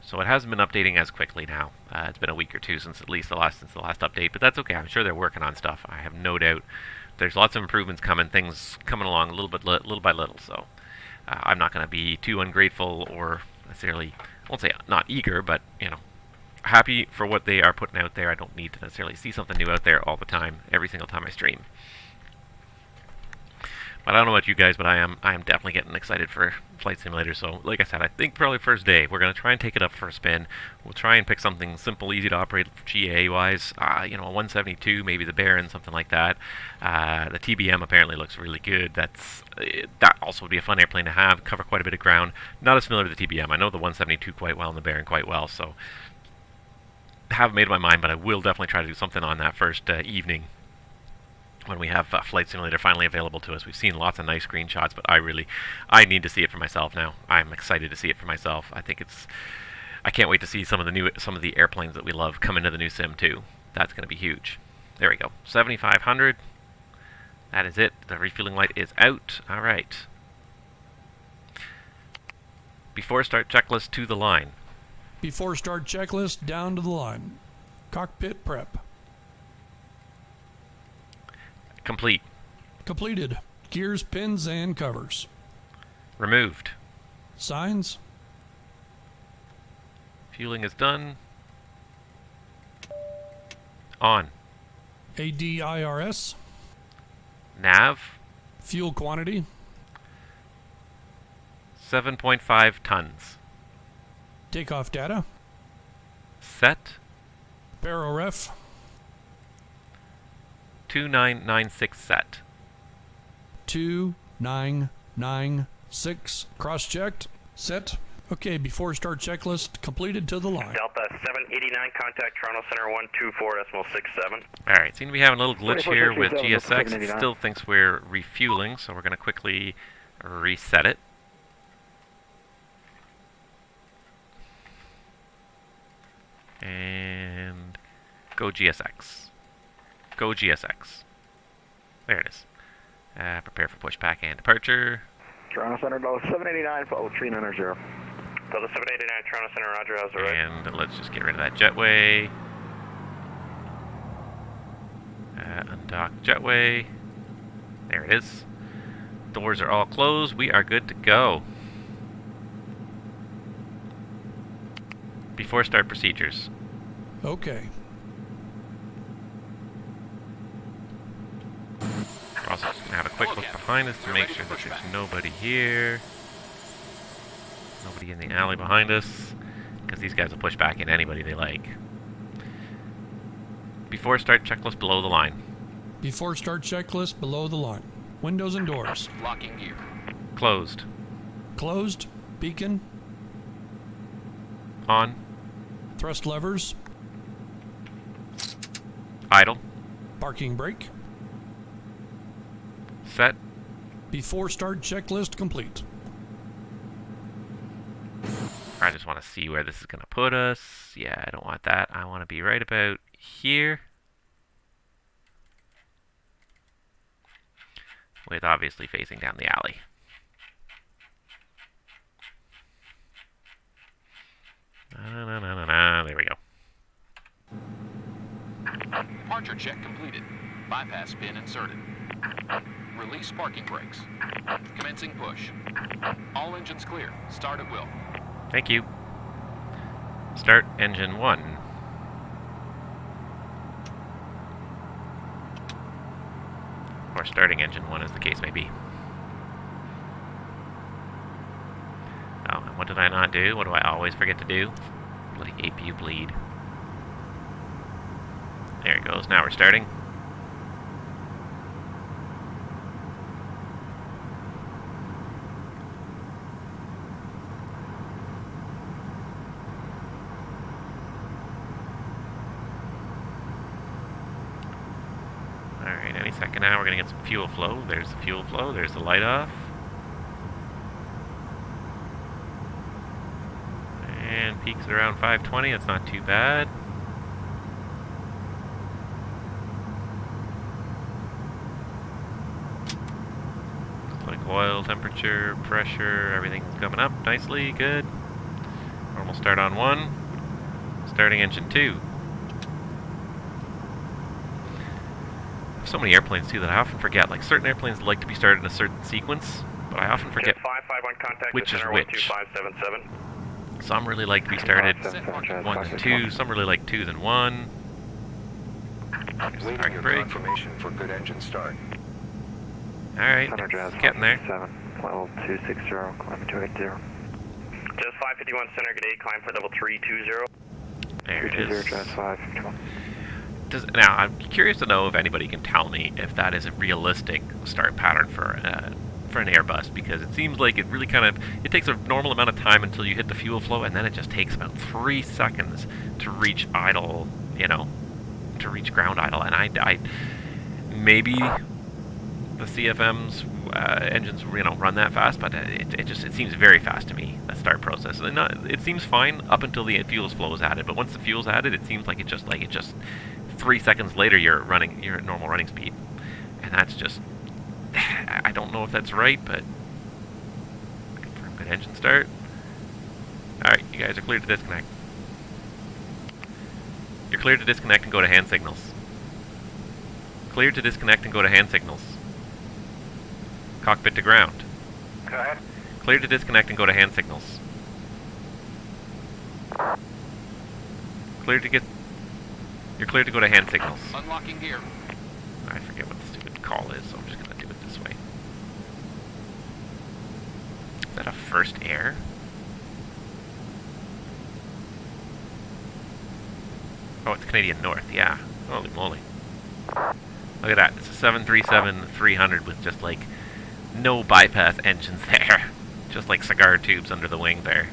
So it hasn't been updating as quickly now. It's been a week or two since the last update, but that's okay. I'm sure they're working on stuff. I have no doubt. There's lots of improvements coming, things coming along little by little. So I'm not going to be too ungrateful or necessarily, I won't say not eager, but you know, happy for what they are putting out there. I don't need to necessarily see something new out there all the time, every single time I stream. But I don't know about you guys, but I am definitely getting excited for Flight Simulator. So, like I said, I think probably first day we're going to try and take it up for a spin. We'll try and pick something simple, easy to operate GA-wise. You know, a 172, maybe the Baron, something like that. The TBM apparently looks really good. That also would be a fun airplane to have. Cover quite a bit of ground. Not as familiar with the TBM. I know the 172 quite well and the Baron quite well, so haven't made up my mind, but I will definitely try to do something on that first evening when we have Flight Simulator finally available to us. We've seen lots of nice screenshots, but I need to see it for myself now. I'm excited to see it for myself. I can't wait to see some of the airplanes that we love come into the new sim too. That's going to be huge. There we go. 7,500. That is it. The refueling light is out. All right. Before start checklist to the line. Before start checklist, down to the line. Cockpit prep. Complete. Completed. Gears, pins, and covers. Removed. Signs. Fueling is done. On. ADIRS. Nav. Fuel quantity. 7.5 tons. Takeoff data. Set. Baroref. 2996 set. 2996. Cross-checked. Set. Okay, before start checklist, completed to the line. Delta 789, contact Toronto Center 124.67. Alright, seem to be having a little glitch here with 2467, GSX. It 789. still thinks we're refueling, so we're going to quickly reset it. And go GSX. Go GSX. There it is. Prepare for pushback and departure. Toronto Center, Delta 789, follow 390. Delta 789, Toronto Center, roger, how's the right? And let's just get rid of that jetway. Undock jetway. There it is. Doors are all closed. We are good to go. Before start procedures. Okay. We're also just going to have a quick look behind us to make sure that there's nobody here. Nobody in the alley behind us, because these guys will push back in anybody they like. Before start checklist below the line. Before start checklist, below the line. Windows and doors. Locking gear. Closed. Closed. Beacon. On. Thrust levers. Idle. Parking brake. Set. Before start checklist complete. I just want to see where this is going to put us. Yeah, I don't want that. I want to be right about here. With obviously facing down the alley. There we go. Departure check completed. Bypass pin inserted. Release parking brakes. Commencing push. All engines clear. Start at will. Thank you. Start engine 1. Or starting engine 1 as the case may be. Oh, and what did I not do? What do I always forget to do? Bloody APU bleed. There it goes. Now we're starting. Alright, any second now we're going to get some fuel flow. There's the fuel flow. There's the light off. Peaks at around 520, that's not too bad. Looks like oil, temperature, pressure, everything's coming up nicely, good. Normal start on 1. Starting engine 2. So many airplanes too that I often forget. Like certain airplanes like to be started in a certain sequence, but I often forget which is which. Some really like to be started 1 and 2. Some really like 2 and 1. Waiting your confirmation for good engine start. All right, getting there. 7.260, climbing 280. Just 551 center, good day, climb for level 320. There it is. 551. Now, I'm curious to know if anybody can tell me if that is a realistic start pattern for an Airbus, because it seems like it really kind of, it takes a normal amount of time until you hit the fuel flow, and then it just takes about 3 seconds to reach idle, you know, to reach ground idle. And I maybe the CFM's engines, you know, run that fast, but it seems very fast to me, that start process. And it seems fine up until the fuel flow is added, but once the fuel's added, it seems like it just 3 seconds later you're at normal running speed, and that's just, I don't know if that's right, but confirm good engine start. All right, you guys are cleared to disconnect. You're cleared to disconnect and go to hand signals. Cleared to disconnect and go to hand signals. Cockpit to ground. Go ahead. Cleared to disconnect and go to hand signals. Cleared to get. You're cleared to go to hand signals. Unlocking gear. I forget what the stupid call is, so I'm just gonna do it this way. Is that a first air? Oh, it's Canadian North, yeah. Holy moly. Look at that, it's a 737-300 with just like no bypass engines there. Just like cigar tubes under the wing there.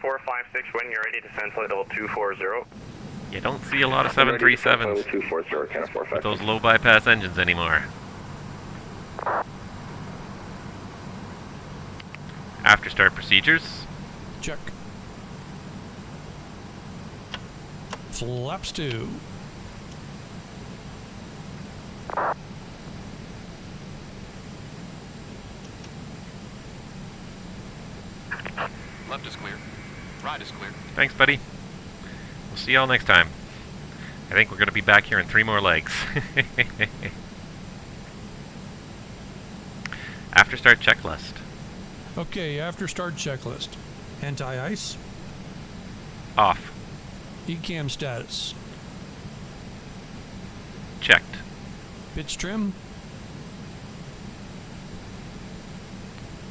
456, when you're ready to send flight level 240. You don't see a lot of 737s with those low bypass engines anymore. After start procedures. Check. Flaps 2. Left is clear. Right is clear. Thanks, buddy. We'll see y'all next time. I think we're going to be back here in 3 more legs. After start checklist. Okay, after start checklist. Anti-ice. Off. ECAM status. Checked. Pitch trim.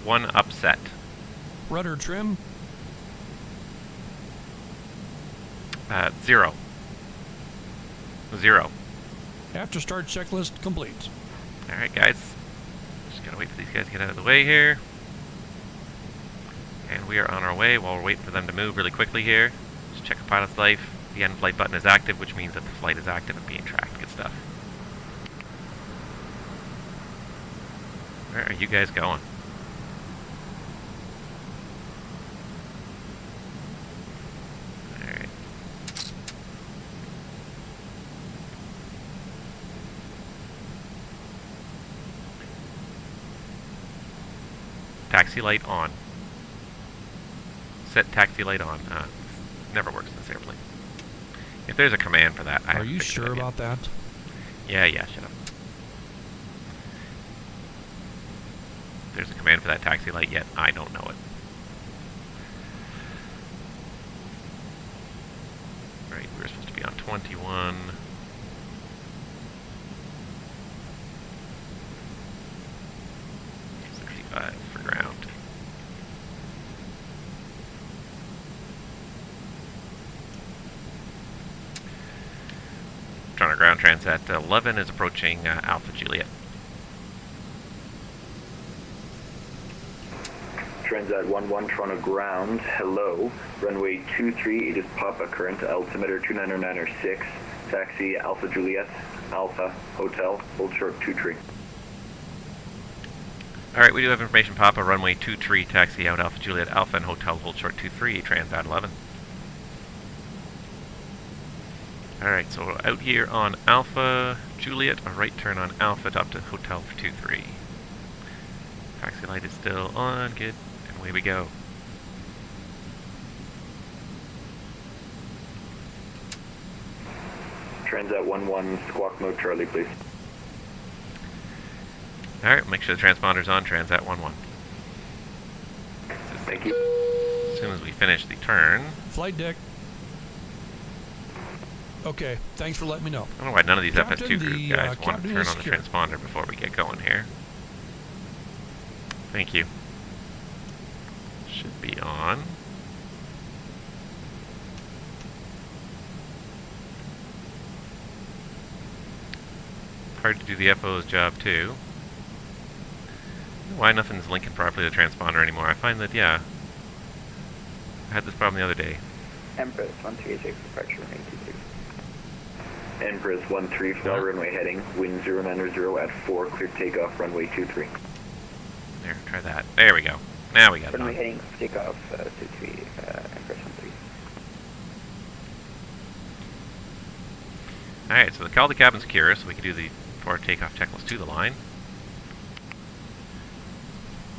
1 upset. Rudder trim. 0. 0. After start checklist complete. Alright guys, just gotta wait for these guys to get out of the way here. And we are on our way while we're waiting for them to move really quickly here. Just check the pilot's life. The end flight button is active, which means that the flight is active and being tracked. Good stuff. Where are you guys going? Alright. Taxi light on. Set taxi light on. Never works in this airplane. If there's a command for that, I Are you sure about that? Yeah, shut up. If there's a command for that taxi light yet, I don't know it. Right, we were supposed to be on 21. For ground. Toronto ground transat 11 is approaching Alpha Juliet. Transat 11 Toronto ground, hello. Runway 23, it is Papa current, altimeter 290906, taxi Alpha Juliet, Alpha Hotel, hold short 2 tree. Alright, we do have information Papa, runway 23, taxi out Alpha Juliet Alpha and hotel hold short 23, Transat 11. Alright, so we're out here on Alpha Juliet, a right turn on Alpha up to hotel for 23. Taxi light is still on, good, and away we go. Transat 11, squawk mode Charlie, please. Alright, make sure the transponder's on, Transat 11. Thank you. As soon as we finish the turn. Flight deck. Okay, thanks for letting me know. I don't know why none of these Captain, FS2 crew guys want to Captain turn is on the secure. transponder before we get going here. Thank you. Should be on. Hard to do the FO's job too. Why nothing's linking properly to the transponder anymore? I find that, yeah, I had this problem the other day. Empress 136, departure runway 23. Empress 13, fly runway heading, wind 090 at 4, clear takeoff, runway 23. There, try that. There we go. Now we got it Runway on. heading, takeoff 23, Empress 13. Alright, so the call to cabin secure, so we can do the forward takeoff checklist to the line.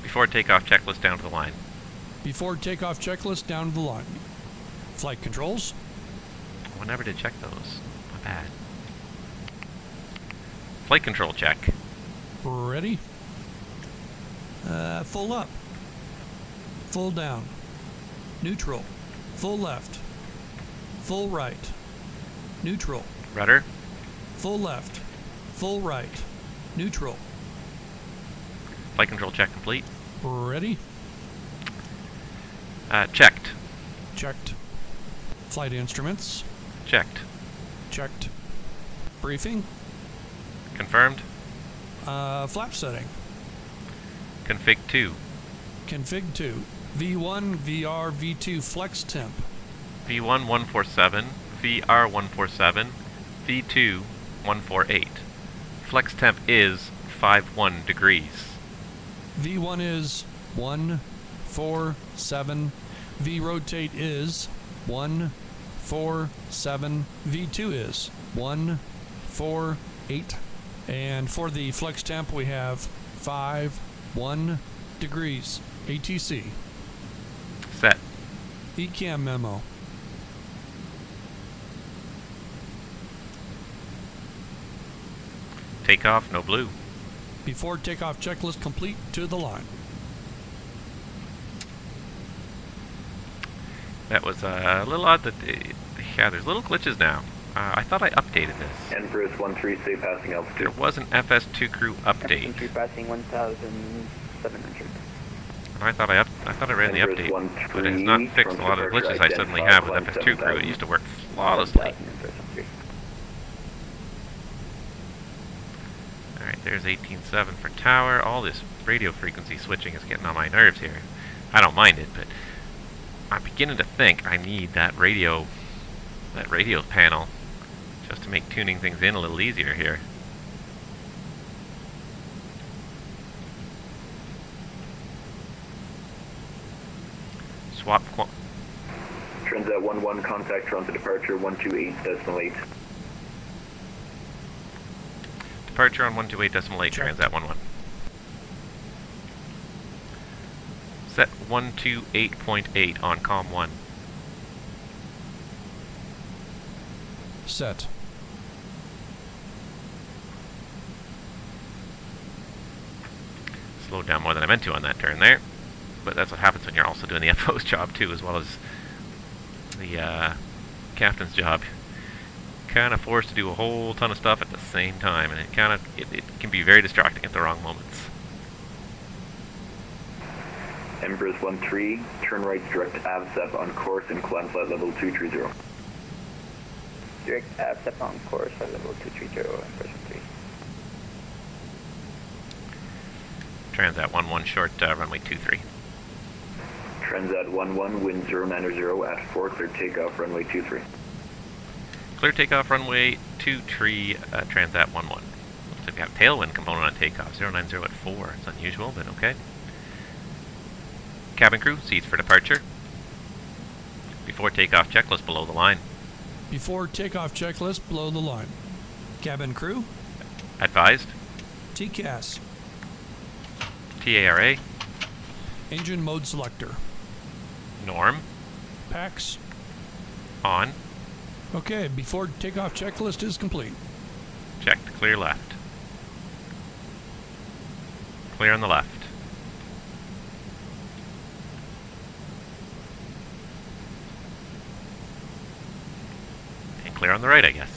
Before takeoff checklist down to the line. Before takeoff checklist down to the line. Flight controls. Oh, I never did check those. My bad. Flight control check. Ready? Full up. Full down. Neutral. Full left. Full right. Neutral. Rudder. Full left. Full right. Neutral. Flight control check complete. Ready? Checked. Checked. Flight instruments. Checked. Checked. Briefing. Confirmed. Flap setting. Config 2. Config 2. V1, VR, V2 flex temp. V1 147. VR 147. V2 148. Flex temp is 51 degrees. V1 is 147. V rotate is 147. V2 is 148. And for the flex temp we have 51 degrees. ATC. Set. ECAM memo. Takeoff, no blue. Before takeoff checklist complete to the line. That was a little odd that, yeah, there's little glitches now. I thought I updated this. Empress 13, stay passing There altitude. was an FS2 crew update. Empress 3 passing 1,700. I thought I ran the Empress update, but it has not fixed a lot of the glitches I suddenly have with FS2 crew. It used to work flawlessly. Alright, there's 18.7 for tower. All this radio frequency switching is getting on my nerves here. I don't mind it, but I'm beginning to think I need that radio panel just to make tuning things in a little easier here. Swap Transat 11, contact Toronto departure 128.8. departure on 128.8, Transat 11. Set 128.8 on COM 1. Set. Slowed down more than I meant to on that turn there. But that's what happens when you're also doing the FO's job too, as well as the captain's job. Kind of forced to do a whole ton of stuff at the same time, and it can be very distracting at the wrong moments. Empress 13, turn right direct AVSEP on course and climb flight level 230. Direct AVSEP on course, flight level 230, Empress 13. Transat 11 short, runway 23. Transat 11, wind 090 at 4, clear takeoff, runway 23. Clear takeoff, runway 23, Transat 11. So we've got tailwind component on takeoff, 090 at 4. It's unusual, but okay. Cabin crew, seats for departure. Before takeoff checklist below the line. Before takeoff checklist below the line. Cabin crew. Advised. TCAS. TARA. Engine mode selector. Norm. PAX. On. Okay, before takeoff checklist is complete. Checked. Clear left. Clear on the left. And clear on the right, I guess.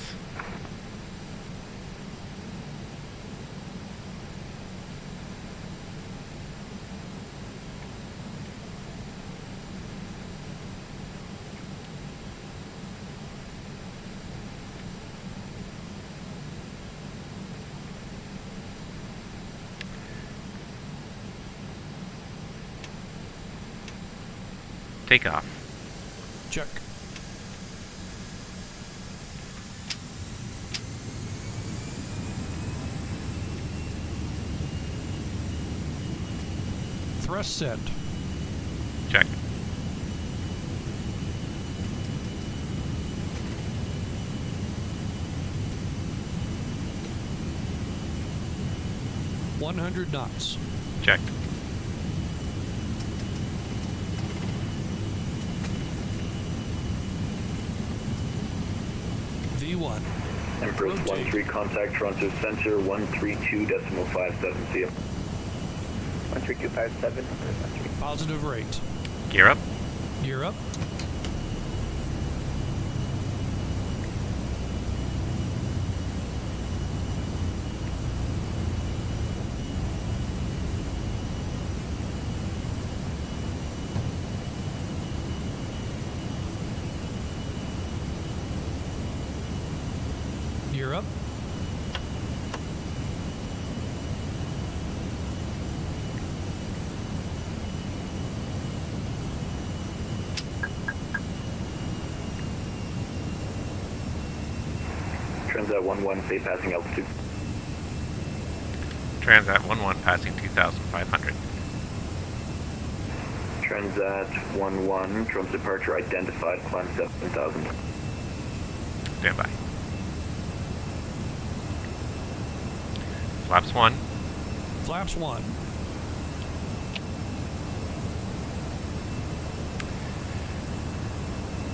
Takeoff. Check. Thrust set. Check. $100 knots. Checked. V1. Empress 13, contact Toronto Center 132.57. See ya. 13257. Positive rate. Gear up. Gear up. Gear up. Transat 11, stay passing altitude. Transat 11 passing 2,500. Transat 11, Trump's departure identified, climb 7,000. Stand by. Flaps 1. Flaps 1.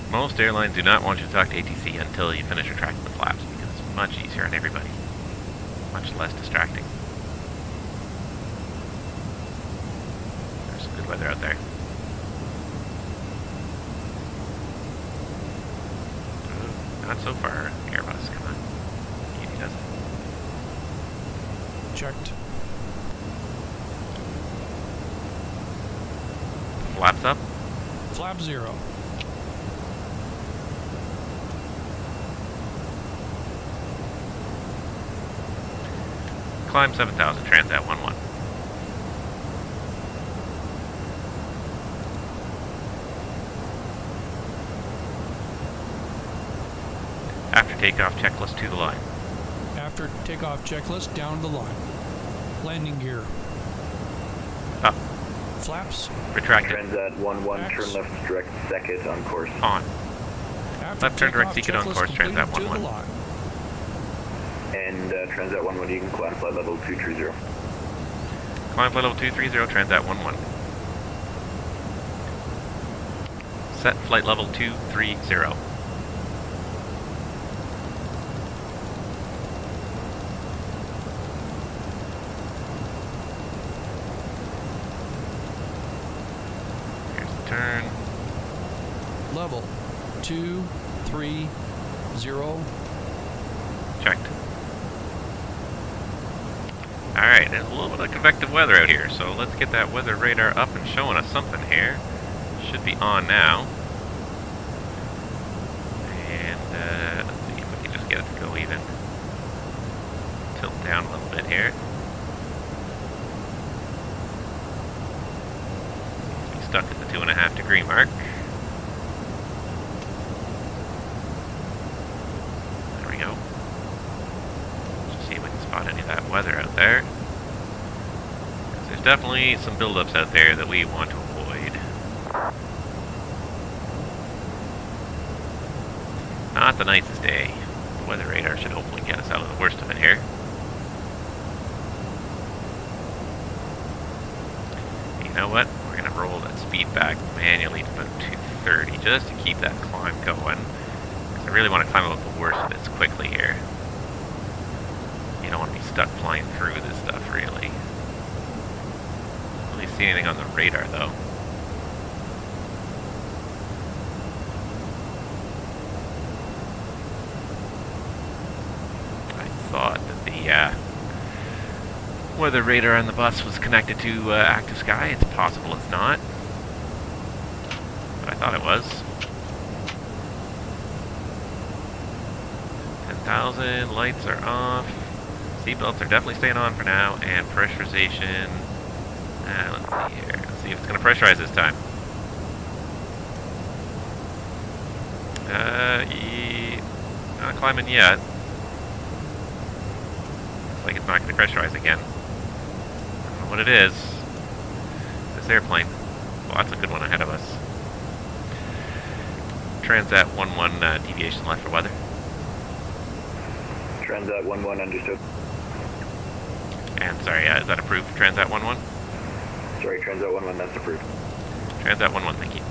Most airlines do not want you to talk to ATC until you finish retracting the flaps because it's much easier on everybody. Much less distracting. There's some good weather out there. Ooh, not so far, Airbus, come on. Easy does it. Checked. Flaps up. Flap 0. Climb 7,000, Transat 11. After takeoff, checklist to the line. After takeoff checklist, down the line. Landing gear. Up. Flaps. Retracted. Transat 11, Max. turn left direct Second on course. On. After Left turn direct takeoff Second on checklist course, completed, Transat to the 11. line. And Transat 11, you can climb flight level 230. Climb flight level 230, Transat 11. Set flight level 230. Here's the turn. Level 230. Checked. Alright, there's a little bit of convective weather out here, so let's get that weather radar up and showing us something here. Should be on now. And let's see if we can just get it to go even. Tilt down a little bit here. Be stuck at the 2.5 degree mark. There we go. Let's just see if we can spot anything. that weather out there. There's definitely some buildups out there that we want to avoid. Not the nicest day. The weather radar should hopefully get us out of the worst of it here. You know what? We're going to roll that speed back manually to about 230 just to keep that climb going. Because I really want to climb out the worst of this quickly here. You don't want to be stuck flying through this stuff, really. Don't really see anything on the radar, though. I thought that the weather radar on the bus was connected to active sky. It's possible it's not, but I thought it was. 10,000, lights are off. Seatbelts are definitely staying on for now, and pressurization. Let's see here. Let's see if it's going to pressurize this time. Not climbing yet. Looks like it's not going to pressurize again. I don't know what it is. This airplane. Well, that's a good one ahead of us. Transat 11, deviation left for weather. Transat 11, understood. And sorry, is that approved, Transat 11? Sorry, Transat 11, that's approved. Transat 11, thank you.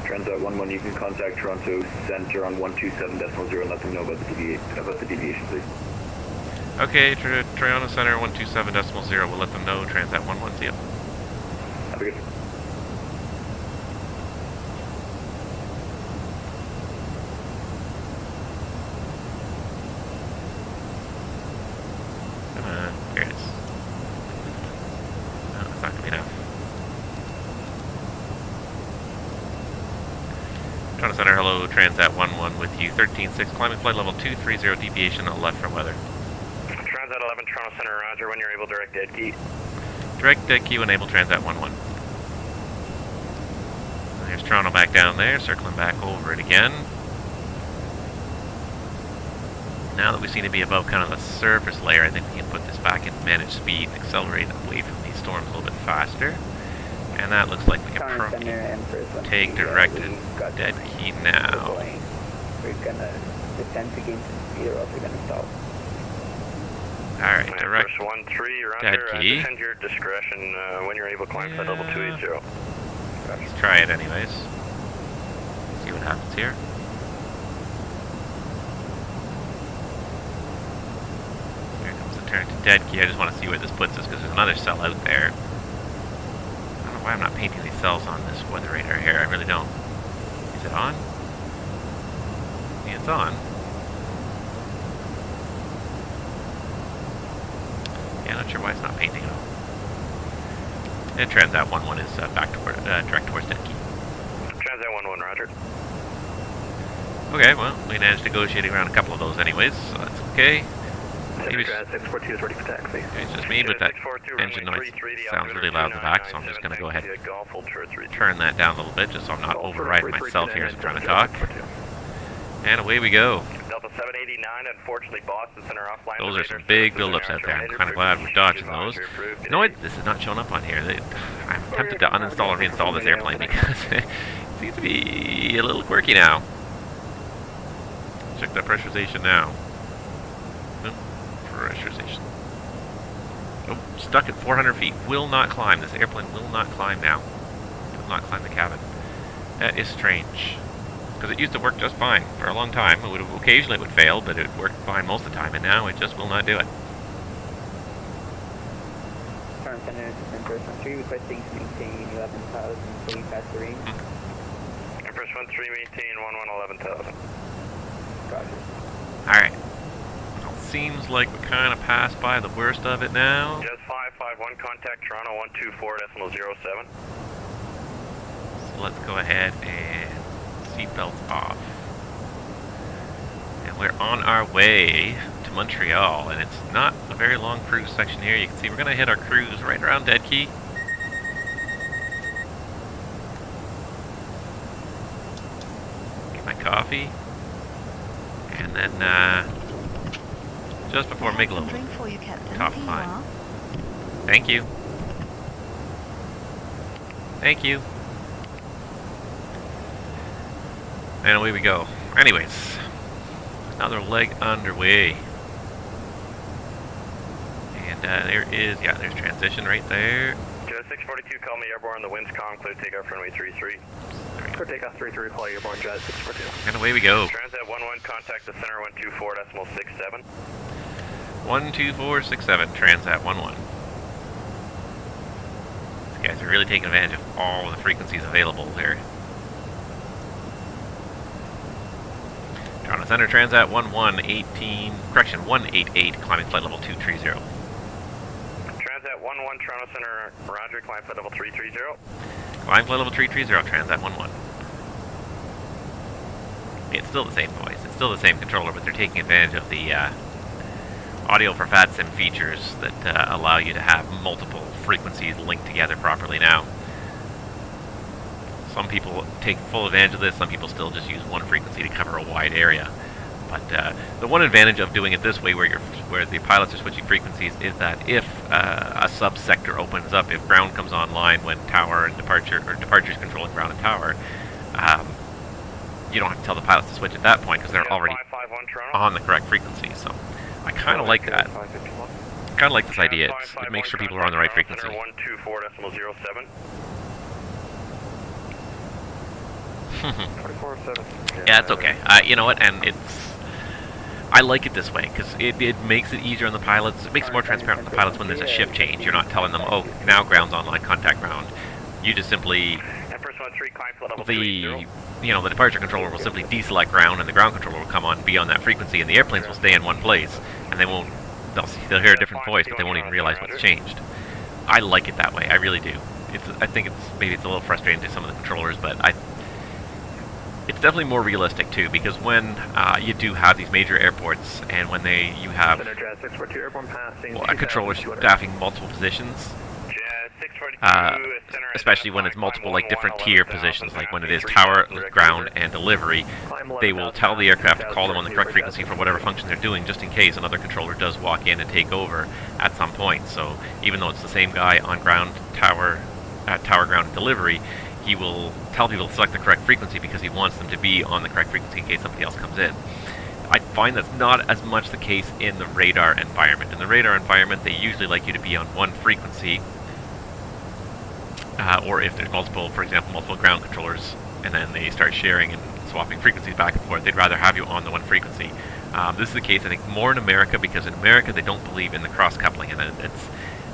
Transat 11, you can contact Toronto Center on 127.0 and let them know about the deviation, please. Okay, Toronto Center 127.0. We'll let them know. Transat 11, see ya. Have a good. Come on, there it is. No, that's not gonna be enough. Toronto Center, hello, Transat 11 with you. 13.6, climbing flight level 230, deviation left for weather. Transat 11, Toronto Center, roger, when you're able, direct dead key. Direct dead key, enable Transat 11. There's Toronto back down there, circling back over it again. Now that we seem to be above kind of the surface layer, I think we can put this back in managed speed and accelerate away from these storms a little bit faster. And that looks like we can probably take directed dead key now. We're gonna descend to gain some speed or else we're gonna stall. Alright, direct First 1-3, you're dead under. key. Descend your discretion when you're able, climb flight level 280. Let's try it anyways. See what happens here. Here comes the turn to dead key. I just want to see where this puts us because there's another cell out there. I don't know why I'm not painting these cells on this weather radar here. I really don't. Is it on? Yeah, it's on. Yeah, not sure why it's not painting at all. And Transat 11 is back toward, direct towards dead key. Transat 11, roger. Okay, well, we managed negotiating around a couple of those anyways, so that's okay. Maybe Transat 642 is ready for taxi. it's just me, but that engine noise sounds really loud in the back, so I'm just going to go ahead and turn that down a little bit, just so I'm not overriding myself here as I'm trying to talk. And away we go. Delta 789, unfortunately, Boston Center offline. Those are some big buildups out there. I'm kind of glad we're dodging those. You know what? This is not showing up on here. I'm tempted to uninstall or reinstall this airplane because it seems to be a little quirky now. Check that pressurization now. Nope. Pressurization. Nope. Stuck at 400 feet. Will not climb. This airplane will not climb now. Will not climb the cabin. That is strange. Because it used to work just fine for a long time. Occasionally it would fail, but it worked fine most of the time, and now it just will not do it. Toronto Center, Empress 13, requesting to maintain 11,000 fully past the range. Empress 13, maintain 11,000. Roger. Alright. Well, seems like we kind of passed by the worst of it now. Just 551, contact Toronto 124.07. So let's go ahead and seatbelts off. And we're on our way to Montreal, and it's not a very long cruise section here. You can see we're going to hit our cruise right around dead key. Get my coffee. And then just before Miglo. Drink for you, Captain. Top Here you line. are. Thank you. Thank you. And away we go. Anyways, another leg underway. And there is, yeah, there's transition right there. Jet 642, call me airborne. The wind's calm, clear takeoff runway 33. Clear takeoff 33, call airborne Jet 642. And away we go. Transat 11, contact the center 124.67. 12467, Transat 11. These guys are really taking advantage of all the frequencies available here. Toronto Center, Transat 1118, correction, 188, climbing flight level 230. Transat 11, Toronto Center, roger, climb flight level 330. Climb flight level 330, Transat 11. It's still the same voice, it's still the same controller, but they're taking advantage of the AudioForVATSIM features that allow you to have multiple frequencies linked together properly now. Some people take full advantage of this, some people still just use one frequency to cover a wide area. But the one advantage of doing it this way, where the pilots are switching frequencies, is that if a subsector opens up, if ground comes online when tower and departure, or departure is controlling ground and tower, you don't have to tell the pilots to switch at that point because they're already on the correct frequency. So I kind of like that. Kind of like this idea. It makes sure people are on the right frequency. 124.07. 24.7. Yeah, it's okay. You know what? And I like it this way because it makes it easier on the pilots. It makes it more transparent for the pilots when there's a shift change. You're not telling them, oh, now ground's online, contact ground. You just simply the departure controller will simply deselect ground, and the ground controller will come on, be on that frequency, and the airplanes will stay in one place, and they'll hear a different voice, but they won't even realize what's changed. I like it that way. I really do. I think maybe it's a little frustrating to some of the controllers, but it's definitely more realistic too, because when you do have these major airports, and when you have a controller staffing multiple positions, especially when it's multiple different tier positions, like when it is tower, ground, and delivery, they will tell the aircraft to call them on the correct frequency for whatever function they're doing, just in case another controller does walk in and take over at some point. So even though it's the same guy on ground, tower, ground, and delivery, he will tell people to select the correct frequency because he wants them to be on the correct frequency in case somebody else comes in. I find that's not as much the case in the radar environment. In the radar environment, they usually like you to be on one frequency, or if there's multiple, for example, multiple ground controllers, and then they start sharing and swapping frequencies back and forth, they'd rather have you on the one frequency. This is the case, I think, more in America, because in America they don't believe in the cross-coupling, and it's,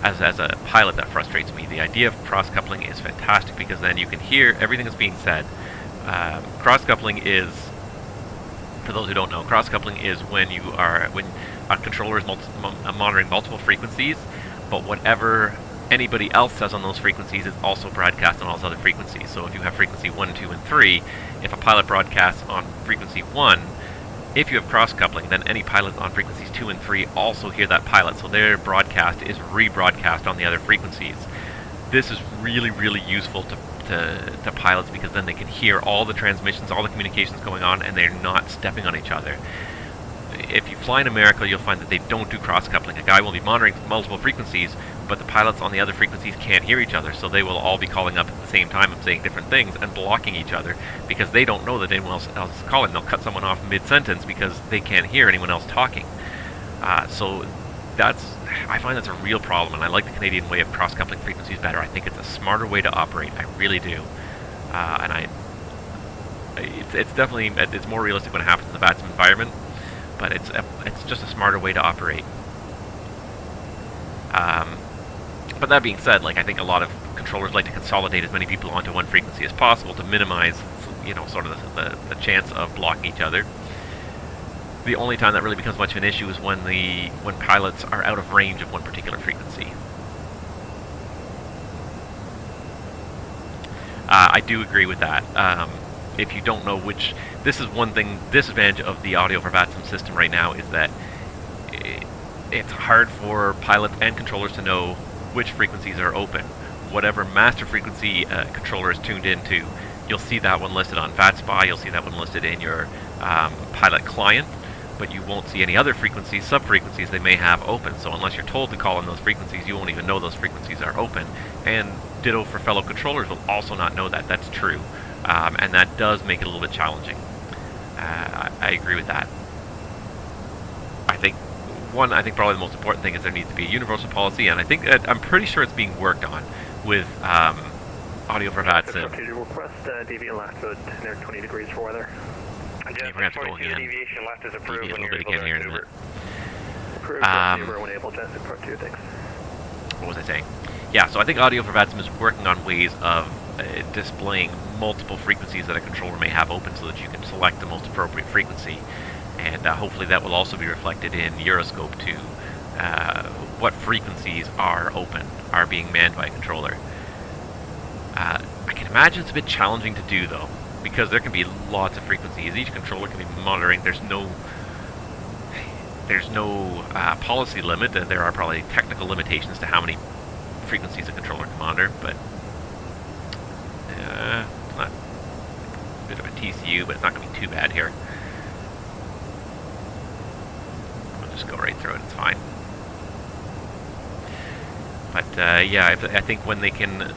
as a pilot, that frustrates me. The idea of cross-coupling is fantastic, because then you can hear everything that's being said. Cross-coupling is, for those who don't know, cross-coupling is when a controller is monitoring multiple frequencies, but whatever anybody else says on those frequencies is also broadcast on all those other frequencies. So if you have frequency 1, 2, and 3, if a pilot broadcasts on frequency 1, if you have cross-coupling, then any pilot on frequencies 2 and 3 also hear that pilot, so their broadcast is rebroadcast on the other frequencies. This is really, really useful to pilots, because then they can hear all the transmissions, all the communications going on, and they're not stepping on each other. If you fly in America, you'll find that they don't do cross-coupling. A guy will be monitoring multiple frequencies, but the pilots on the other frequencies can't hear each other, so they will all be calling up at the same time and saying different things and blocking each other because they don't know that anyone else is calling. They'll cut someone off mid-sentence because they can't hear anyone else talking. So I find that's a real problem, and I like the Canadian way of cross-coupling frequencies better. I think it's a smarter way to operate. I really do. It's definitely, it's more realistic when it happens in the VATSIM environment, but it's just a smarter way to operate. But that being said, I think a lot of controllers like to consolidate as many people onto one frequency as possible to minimize, sort of the chance of blocking each other. The only time that really becomes much of an issue is when pilots are out of range of one particular frequency. I do agree with that. If you don't know which, this is one thing, disadvantage of the AudioForVATSIM system right now is that it's hard for pilots and controllers to know which frequencies are open. Whatever master frequency controller is tuned into, you'll see that one listed on VATSPI, you'll see that one listed in your pilot client, but you won't see any other frequencies, sub-frequencies they may have open. So unless you're told to call on those frequencies, you won't even know those frequencies are open. And ditto for fellow controllers will also not know that. That's true. And that does make it a little bit challenging. I agree with that. I think probably the most important thing is there needs to be a universal policy, and I think I'm pretty sure it's being worked on with AudioForVATSIM. Request deviate left near 20 degrees for weather. We're going to have to go again. Deviation left is approved Deviate a when little you're bit again here in a minute. Approved, maneuver when able, Jet Part 2, thanks. What was I saying? Yeah, so I think AudioForVATSIM is working on ways of displaying multiple frequencies that a controller may have open so that you can select the most appropriate frequency. And hopefully that will also be reflected in Euroscope to what frequencies are open, are being manned by a controller. I can imagine it's a bit challenging to do though, because there can be lots of frequencies. Each controller can be monitoring. There's no policy limit. There are probably technical limitations to how many frequencies a controller can monitor, but it's not a bit of a TCU, but it's not going to be too bad here. We'll just go right through it. It's fine. But yeah, I think when they can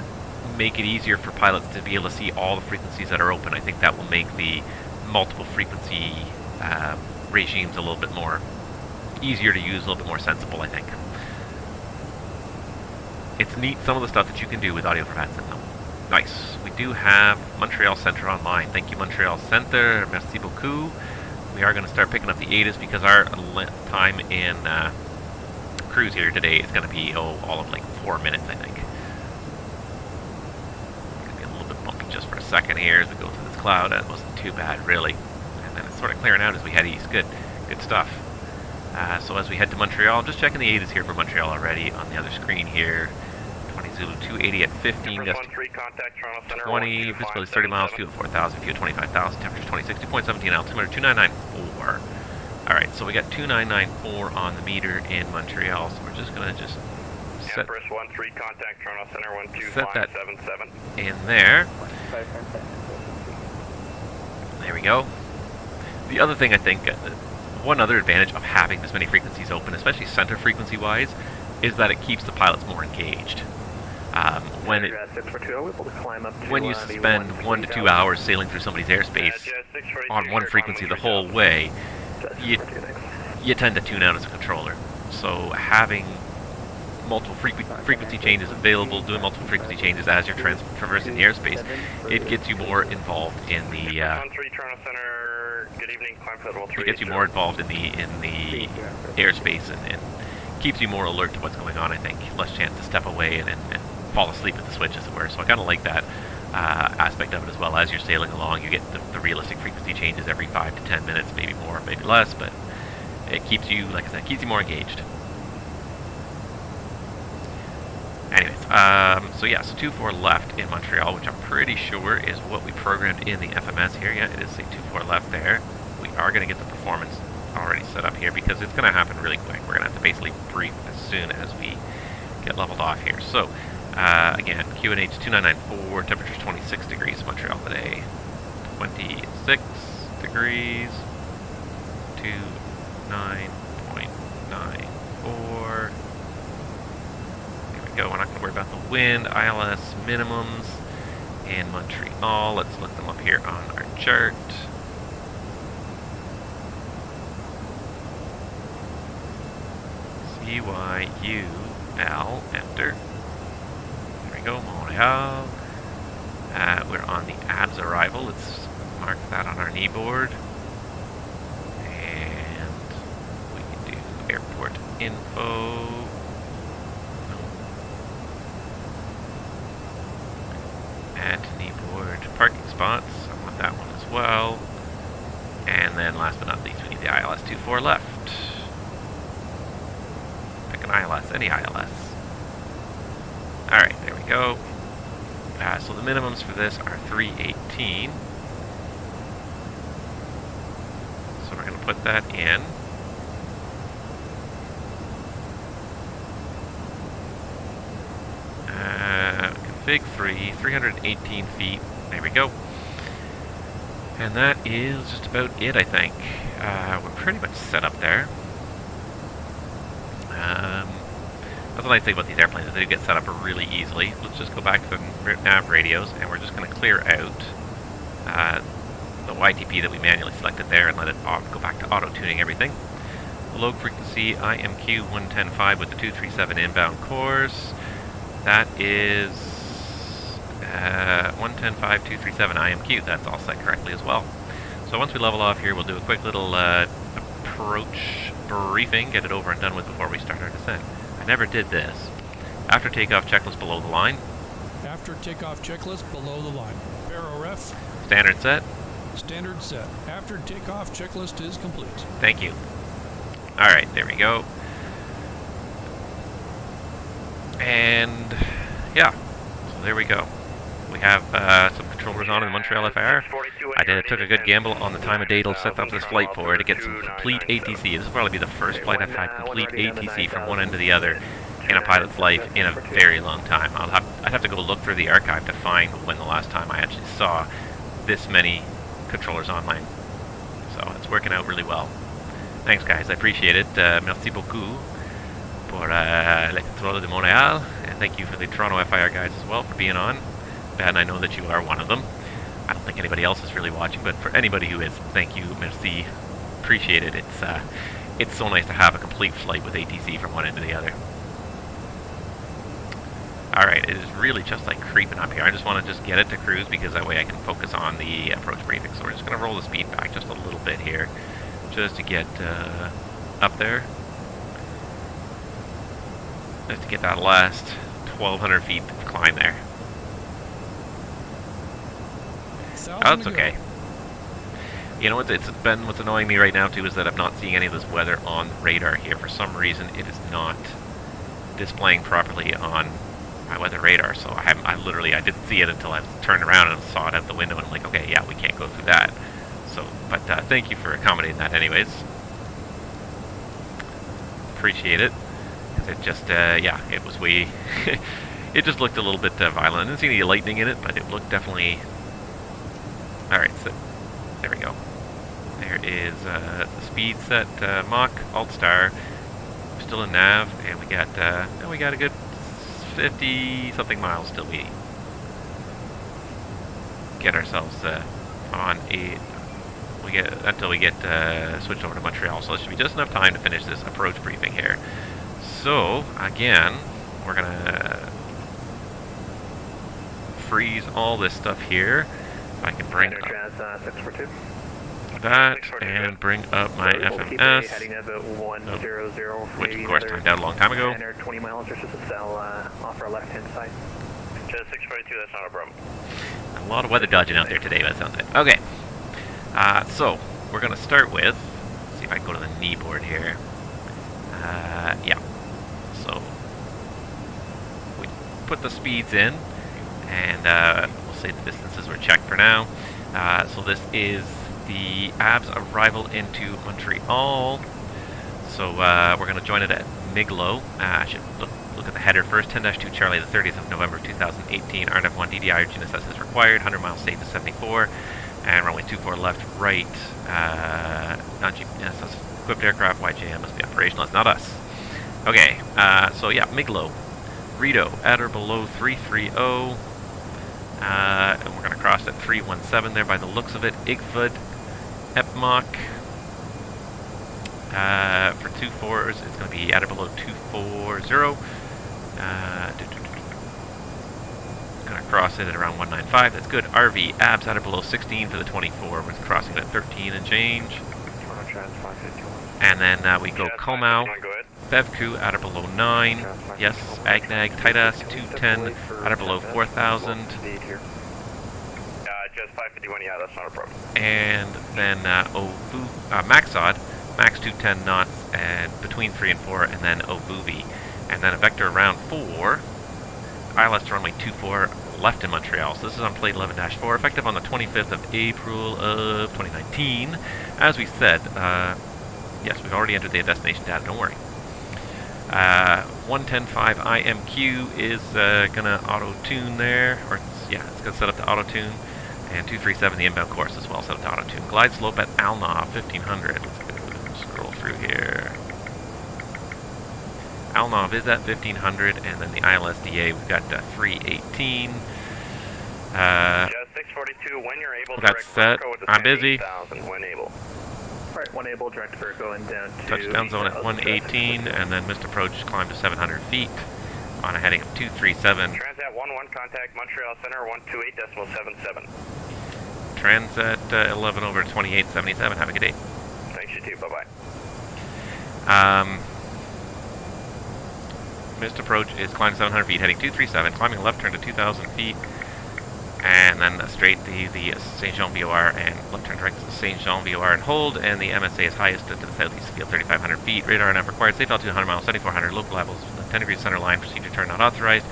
make it easier for pilots to be able to see all the frequencies that are open, I think that will make the multiple frequency regimes a little bit more easier to use, a little bit more sensible, I think. It's neat, some of the stuff that you can do with AudioForVATSIM though. Nice. We do have Montreal Centre online. Thank you, Montreal Centre. Merci beaucoup. We are going to start picking up the ATIS because our time in cruise here today is going to be all of like 4 minutes, I think. It's going to be a little bit bumpy just for a second here as we go through this cloud. That wasn't too bad, really. And then it's sort of clearing out as we head east. Good stuff. So as we head to Montreal, I'm just checking the ATIS here for Montreal already on the other screen here. 20 Zulu 280 at 15, gust 20, visibility 30 miles, fuel 4,000, fuel 25,000, temperature 2060.17, altimeter 2994. Alright, so we got 2994 on the meter in Montreal, so we're just going to just set, Empress 13, contact Toronto Center set that 12577. in there. There we go. The other thing I think, one other advantage of having this many frequencies open, especially center frequency wise, is that it keeps the pilots more engaged. When you spend 1 to 2 hours sailing through somebody's airspace on one frequency the whole way, you tend to tune out as a controller. So having multiple frequency changes available, doing multiple frequency changes as you're traversing the airspace, it gets you more involved in the airspace and keeps you more alert to what's going on, I think. Less chance to step away and fall asleep at the switch, as it were. So I kind of like that aspect of it as well. As you're sailing along, you get the realistic frequency changes every 5 to 10 minutes, maybe more, maybe less, but it keeps you, like I said, keeps you more engaged. Anyways, so yeah, so 24 left in Montreal, which I'm pretty sure is what we programmed in the FMS here. Yeah, it is, say 24 left there. We are going to get the performance already set up here because it's going to happen really quick. We're going to have to basically brief as soon as we get leveled off here. So, again, QNH 2994, temperature 26 degrees in Montreal today. 26 degrees, 29.94. Go. We're not going to worry about the wind, ILS minimums in Montreal. Let's look them up here on our chart. CYYZ-CYUL, enter. There we go, Montreal. We're on the ABS arrival. Let's mark that on our knee board. And we can do airport info. Anthony board parking spots. I want that one as well. And then last but not least, we need the ILS 24 left. Pick an ILS, any ILS. Alright, there we go. So the minimums for this are 318. So we're going to put that in. Config 3, 318 feet. There we go. And that is just about it, I think. We're pretty much set up there. That's the nice thing about these airplanes, is they get set up really easily. Let's just go back to the nav radios, and we're just going to clear out the YTP that we manually selected there and let it go back to auto-tuning everything. Low frequency IMQ 110.5 with the 237 inbound course. That is 110.5 237 IMQ. That's all set correctly as well. So once we level off here, we'll do a quick little approach briefing, get it over and done with before we start our descent. I never did this. After takeoff, checklist below the line. After takeoff checklist below the line. Baro ref. Standard set. Standard set. After takeoff checklist is complete. Thank you. Alright, there we go. And yeah, so there we go. We have some controllers on in the Montreal FIR. I took a good gamble on the time of day it'll set up this flight for to get some complete ATC. This will probably be the first flight I've had complete ATC from one end to the other in a pilot's life in a very long time. I'd have to go look through the archive to find when the last time I actually saw this many controllers online. So it's working out really well. Thanks guys, I appreciate it. Merci beaucoup pour le contrôle de Montréal, and thank you for the Toronto FIR guys as well for being on. And I know that you are one of them. I don't think anybody else is really watching, but for anybody who is, thank you, merci, appreciate it. It's so nice to have a complete flight with ATC from one end to the other. Alright, it is really just like creeping up here. I just want to just get it to cruise because that way I can focus on the approach briefing. So we're just going to roll the speed back just a little bit here, just to get up there. Just to get that last 1,200 feet of climb there. Oh, that's okay. You know what's annoying me right now too is that I'm not seeing any of this weather on the radar here. For some reason, it is not displaying properly on my weather radar. So I didn't see it until I turned around and saw it out the window, and I'm like, okay, yeah, we can't go through that. So, but thank you for accommodating that, anyways. Appreciate it. Because it just, yeah, it was it just looked a little bit violent. I didn't see any lightning in it, but it looked definitely. Alright, so there we go. There is the speed set Mach, Alt Star. We're still in nav, and we got a good 50-something miles till we get ourselves on until we get switched over to Montreal. So this should be just enough time to finish this approach briefing here. So again, we're gonna freeze all this stuff here. If I can bring up that and bring up my FMS, which of course timed out a long time ago. 20 miles or so, off our left-hand side. Just 642, that's not a problem. A lot of weather dodging out there today, that sounds like. Okay, so we're going to start with, let's see if I can go to the knee board here. Yeah, so we put the speeds in, and we'll say the distances were checked for now. So this is the ABS arrival into Montreal. So we're going to join it at Miglo. I should look at the header first. 10-2 Charlie, the 30th of November 2018. RNF1 DDI or GNSS is required. 100 miles safe is 74. And runway 24 left, right. Non-GNSS equipped aircraft. YJM must be operational. It's not us. Okay, so yeah, Miglo. Rito, at or below 330. And we're going to cross at 317 there by the looks of it. Igfud, Epmach. For 24s, it's going to be at or below 240. Going to cross it at around 195. That's good. RV, abs at or below 16 for the 24. We're crossing at 13 and change. And then we go Comau. Bevku at or below 9. Yes, Agnag, Tightass, 210 at or below 4,000. Just 551, yeah, that's not a problem. And then Maxod, max 210 knots and between 3 and 4, and then Obuvi. And then a vector around 4. ILS runway 24 left in Montreal. So this is on plate 11-4, effective on the 25th of April of 2019. As we said, yes, we've already entered the destination data, don't worry. 110.5 IMQ is going to auto-tune there, or yeah, it's going to set up the auto-tune. And 237, the inbound course as well, set to auto tune. Glide slope at Alnov, 1500. Let's scroll through here. Alnov is at 1500, and then the ILSDA, we've got 318. Just 642, when you're able, That's set. I'm busy. When able. Alright, when able, direct defer going down to... Touchdown zone at 118, and then missed approach, climb to 700 feet on a heading of 237. Transat 11, contact Montreal Center, 128.77. Transat 11 over 2877, have a good day. Thanks, you too, bye-bye. Missed approach is climb to 700 feet, heading 237, climbing a left turn to 2,000 feet, and then straight the Saint Jean VOR, and left turn direct to Saint Jean VOR and hold, and the MSA is highest to the southeast field, 3,500 feet, radar not required, safe altitude 100 miles, 7,400, local levels, 10 degrees center line, procedure turn not authorized,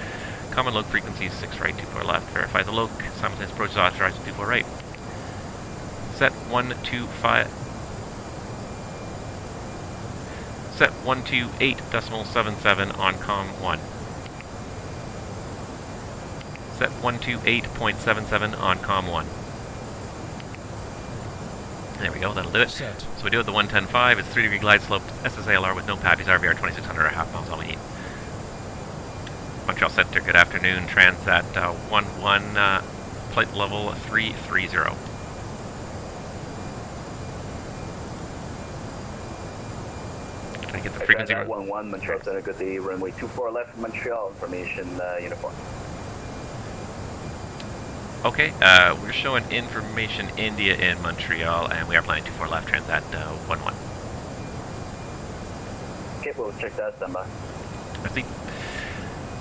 common loc frequencies 6 right, 24 left, verify the loc, simultaneous approach is authorized with 24 right. Set 125. Set 128.77 on COM 1. Set 128.77 on COM 1. There we go, that'll do it. Set. So we do it the 110.5, it's 3-degree glide slope, SSALR with no PAPIs, RVR 2600 or half miles, all we need. Montreal Center, good afternoon, Transat 11, flight level 330. I get the frequency. Transat 11, Montreal Center, good the runway 24 left, Montreal, information uniform. Okay, we're showing information India in Montreal, and we are planning 24 left, Transat 11. Okay, we'll check that, stand by. Merci.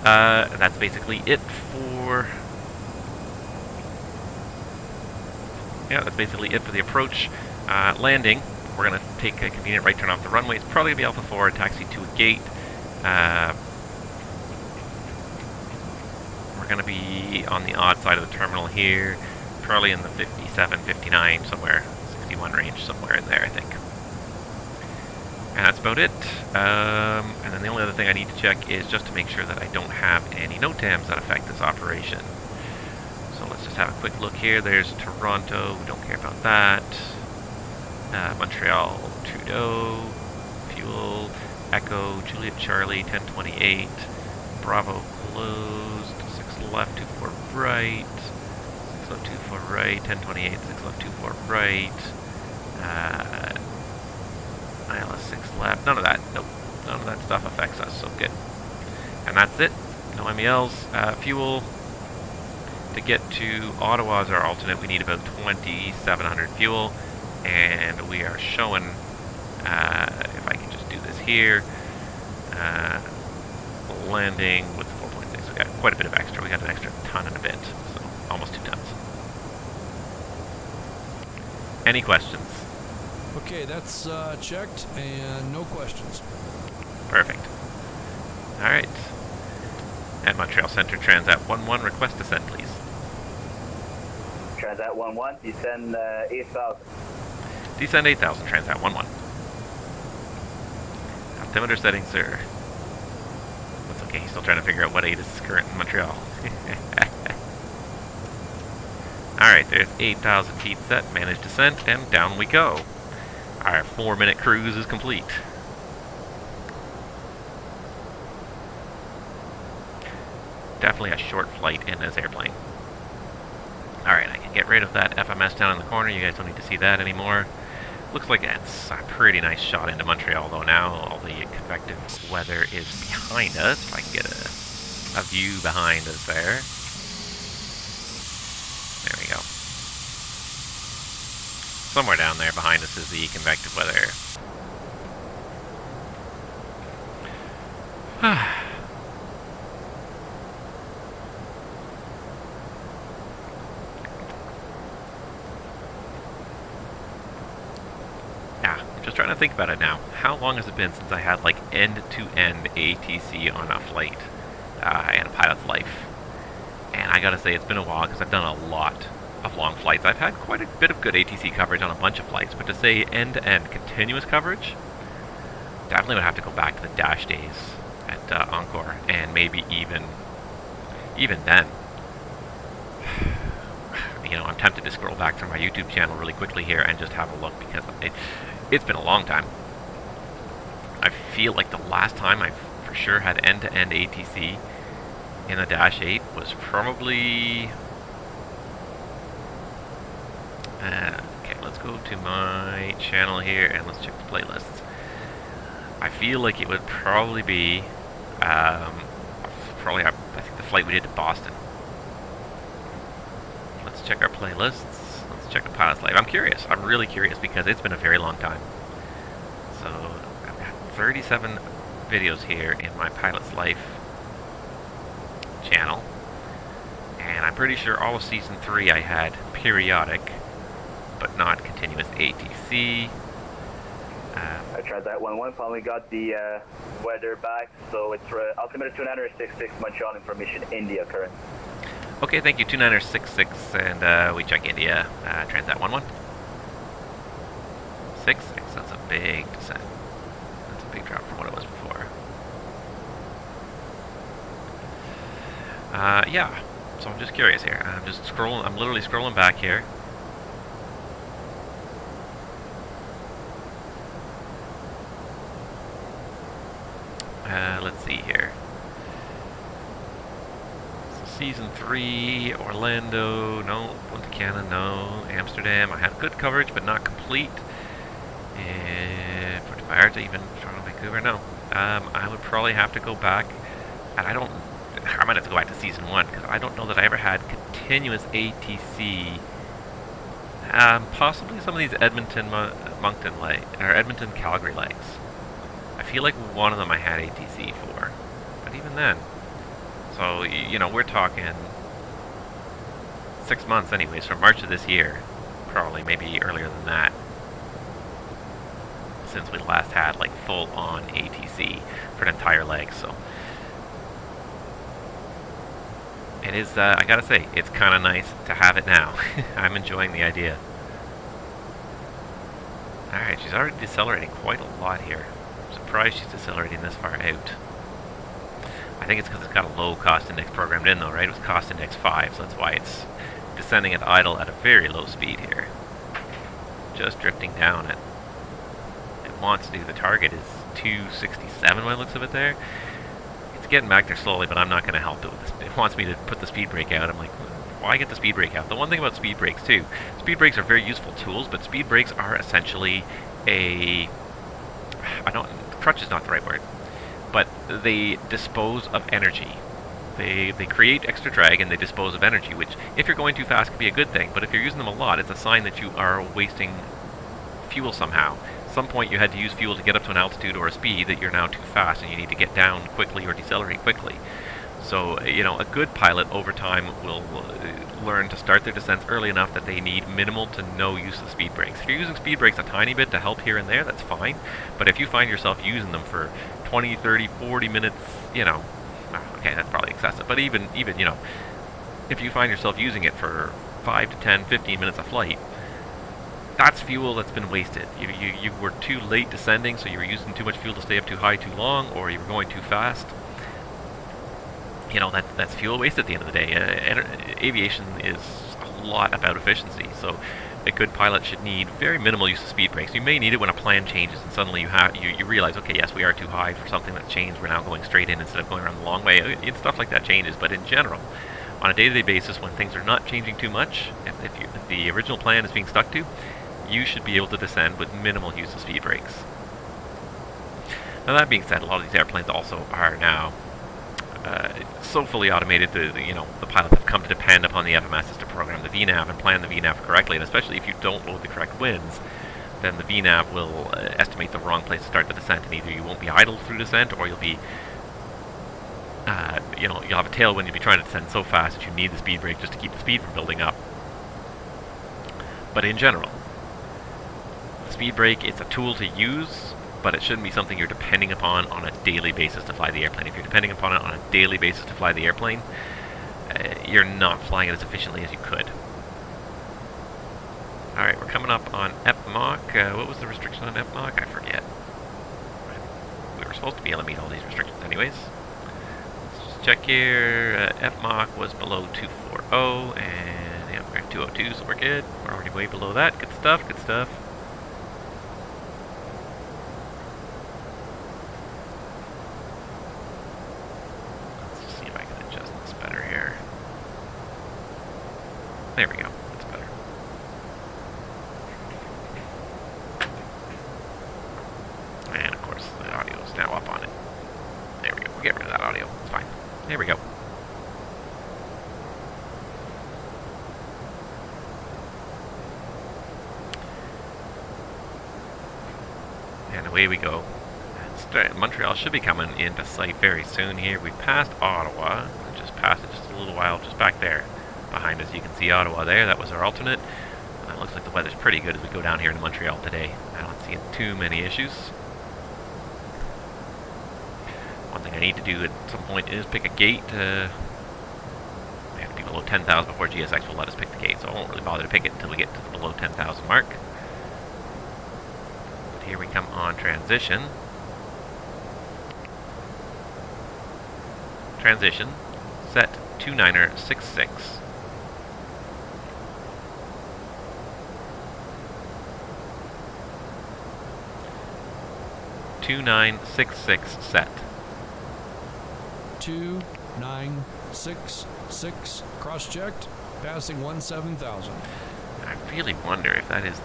And that's basically it for... Yeah, that's basically it for the approach. Landing, we're going to take a convenient right turn off the runway. It's probably going to be Alpha 4, taxi to a gate. We're going to be on the odd side of the terminal here, probably in the 57, 59, somewhere, 61 range, somewhere in there, I think. And that's about it. And then the only other thing I need to check is just to make sure that I don't have any NOTAMs that affect this operation. So let's just have a quick look here. There's Toronto, we don't care about that. Montreal, Trudeau, fuel, Echo, Juliet Charlie, 1028, Bravo closed, 6 left, 24 right, 6 left, 24 right, 1028, 6 left, 24 right, ILS 6 left, none of that, nope, none of that stuff affects us, so good. And that's it, no MELs, fuel. To get to Ottawa as our alternate, we need about 2,700 fuel. And we are showing, if I can just do this here, landing with 4.6. We got quite a bit of extra. We got an extra ton and a bit, so almost 2 tons. Any questions? Okay, that's checked and no questions. Perfect. All right. At Montreal Center, Transat 11, request descent, please. Transat 11, descend 8,000. Descend 8,000, Transat 11. Altimeter settings, sir. That's okay, he's still trying to figure out what 8 is current in Montreal. Alright, there's 8,000 feet set, managed descent, and down we go. Our 4-minute cruise is complete. Definitely a short flight in this airplane. Alright, I can get rid of that FMS down in the corner. You guys don't need to see that anymore. Looks like it's a pretty nice shot into Montreal, though, now. All the convective weather is behind us. If I can get a view behind us there. There we go. Somewhere down there behind us is the convective weather. Just trying to think about it now. How long has it been since I had like end-to-end ATC on a flight in a pilot's life? And I gotta say, it's been a while because I've done a lot of long flights. I've had quite a bit of good ATC coverage on a bunch of flights, but to say end-to-end continuous coverage, definitely would have to go back to the dash days at Encore, and maybe even then. you know, I'm tempted to scroll back through my YouTube channel really quickly here and just have a look, because it's been a long time. I feel like the last time I for sure had end-to-end ATC in the Dash 8 was probably... okay, let's go to my channel here and let's check the playlists. I feel like it would probably be, I think the flight we did to Boston. Let's check our playlists. Let's check the pilot's life. I'm curious. I'm really curious because it's been a very long time. So I've got 37 videos here in my pilot's life channel, and I'm pretty sure all of season 3 I had periodic, but not continuous ATC. I tried that one. Finally got the weather back, so it's altimeter 2966 Montreal information, India current. Okay, thank you, 2966, and we check India, Transat 11. 6, that's a big descent. That's a big drop from what it was before. Yeah, so I'm just curious here. I'm just scrolling, I'm literally scrolling back here. Let's see here. So season 3, Orlando, no. Punta Cana, no. Amsterdam, I had good coverage, but not complete. And Puerto Vallarta, even Toronto, Vancouver, no. I would probably have to go back, and I might have to go back to season 1, because I don't know that I ever had continuous ATC. Possibly some of these Edmonton-Moncton legs, or Edmonton-Calgary legs. I feel like one of them I had ATC for, but even then. So, you know, we're talking 6 months anyways, from March of this year, probably, maybe earlier than that, since we last had, like, full-on ATC for an entire leg, so. It is, I gotta say, it's kind of nice to have it now. I'm enjoying the idea. Alright, she's already decelerating quite a lot here. Surprised she's decelerating this far out. I think it's because it's got a low cost index programmed in though, right? It was cost index 5, so that's why it's descending at idle at a very low speed here. Just drifting down it. It wants to, the target is 267 by the looks of it there. It's getting back there slowly, but I'm not going to help it with this. It wants me to put the speed brake out. I'm like, why get the speed brake out? The one thing about speed brakes too, speed brakes are very useful tools, but speed brakes are essentially a... crutch is not the right word, but they dispose of energy. They create extra drag and they dispose of energy, which if you're going too fast can be a good thing, but if you're using them a lot, it's a sign that you are wasting fuel somehow. At some point you had to use fuel to get up to an altitude or a speed that you're now too fast and you need to get down quickly or decelerate quickly. So, you know, a good pilot over time will learn to start their descents early enough that they need minimal to no use of speed brakes. If you're using speed brakes a tiny bit to help here and there, that's fine. But if you find yourself using them for 20, 30, 40 minutes, you know, okay, that's probably excessive. But even you know, if you find yourself using it for 5 to 10, 15 minutes of flight, that's fuel that's been wasted. You were too late descending, so you were using too much fuel to stay up too high too long, or you were going too fast. You know, that's fuel waste at the end of the day. Aviation is a lot about efficiency, so a good pilot should need very minimal use of speed brakes. You may need it when a plan changes and suddenly you realize, okay, yes, we are too high for something that's changed. We're now going straight in instead of going around the long way. Stuff like that changes, but in general, on a day-to-day basis, when things are not changing too much, if the original plan is being stuck to, you should be able to descend with minimal use of speed brakes. Now that being said, a lot of these airplanes also are now so fully automated that the pilots have come to depend upon the FMSs to program the VNAV and plan the VNAV correctly, and especially if you don't load the correct winds, then the VNAV will estimate the wrong place to start the descent, and either you won't be idle through descent, or you'll be you'll have a tailwind. You'll be trying to descend so fast that you need the speed brake just to keep the speed from building up. But in general, the speed brake, it's a tool to use, but it shouldn't be something you're depending upon on a daily basis to fly the airplane. If you're depending upon it on a daily basis to fly the airplane, you're not flying it as efficiently as you could. Alright, we're coming up on EPMOC. What was the restriction on EPMOC? I forget. We were supposed to be able to meet all these restrictions anyways. Let's just check here. EPMOC was below 240, and yeah, we're at 202, so we're good. We're already way below that. Good stuff, good stuff. Let's just see if I can adjust this better here. There we go. That's better. And of course, the audio is now up on it. There we go. We'll get rid of that audio. It's fine. There we go. And away we go. Montreal should be coming into sight very soon here. We passed Ottawa. Just passed it just a little while, just back there. Behind us you can see Ottawa there. That was our alternate. It looks like the weather's pretty good as we go down here into Montreal today. I don't see too many issues. One thing I need to do at some point is pick a gate. We have to be below 10,000 before GSX will let us pick the gate, so I won't really bother to pick it until we get to the below 10,000 mark. But here we come on transition. Transition, set 29er66. (2966) set. 2966 cross-checked, passing 17,000. I really wonder if that is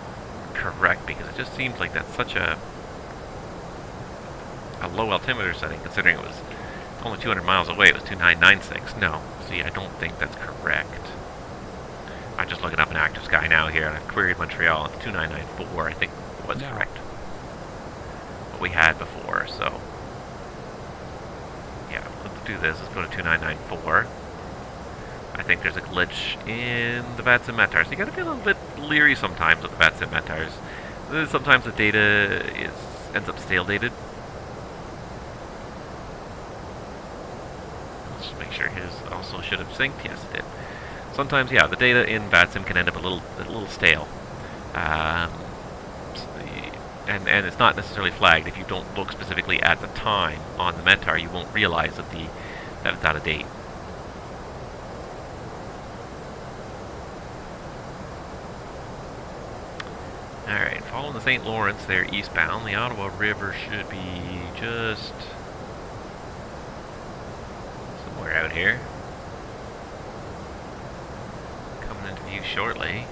correct, because it just seems like that's such a low altimeter setting, considering it was only 200 miles away. It was 2996. No, see, I don't think that's correct. I'm just looking up an active sky now here, and I've queried Montreal, and 2994 I think was correct. What we had before, so yeah, let's do this. Let's go to 2994. I think there's a glitch in the VATSIM METARs. So you gotta be a little bit leery sometimes with the VATSIM METARs. Sometimes the data ends up stale dated. Let's just make sure his also should have synced. Yes, it did. Sometimes, yeah, the data in VATSIM can end up a little stale. And it's not necessarily flagged. If you don't look specifically at the time on the METAR, you won't realize that it's out of date. Alright, following the St. Lawrence there eastbound, the Ottawa River should be just somewhere out here. Coming into view shortly.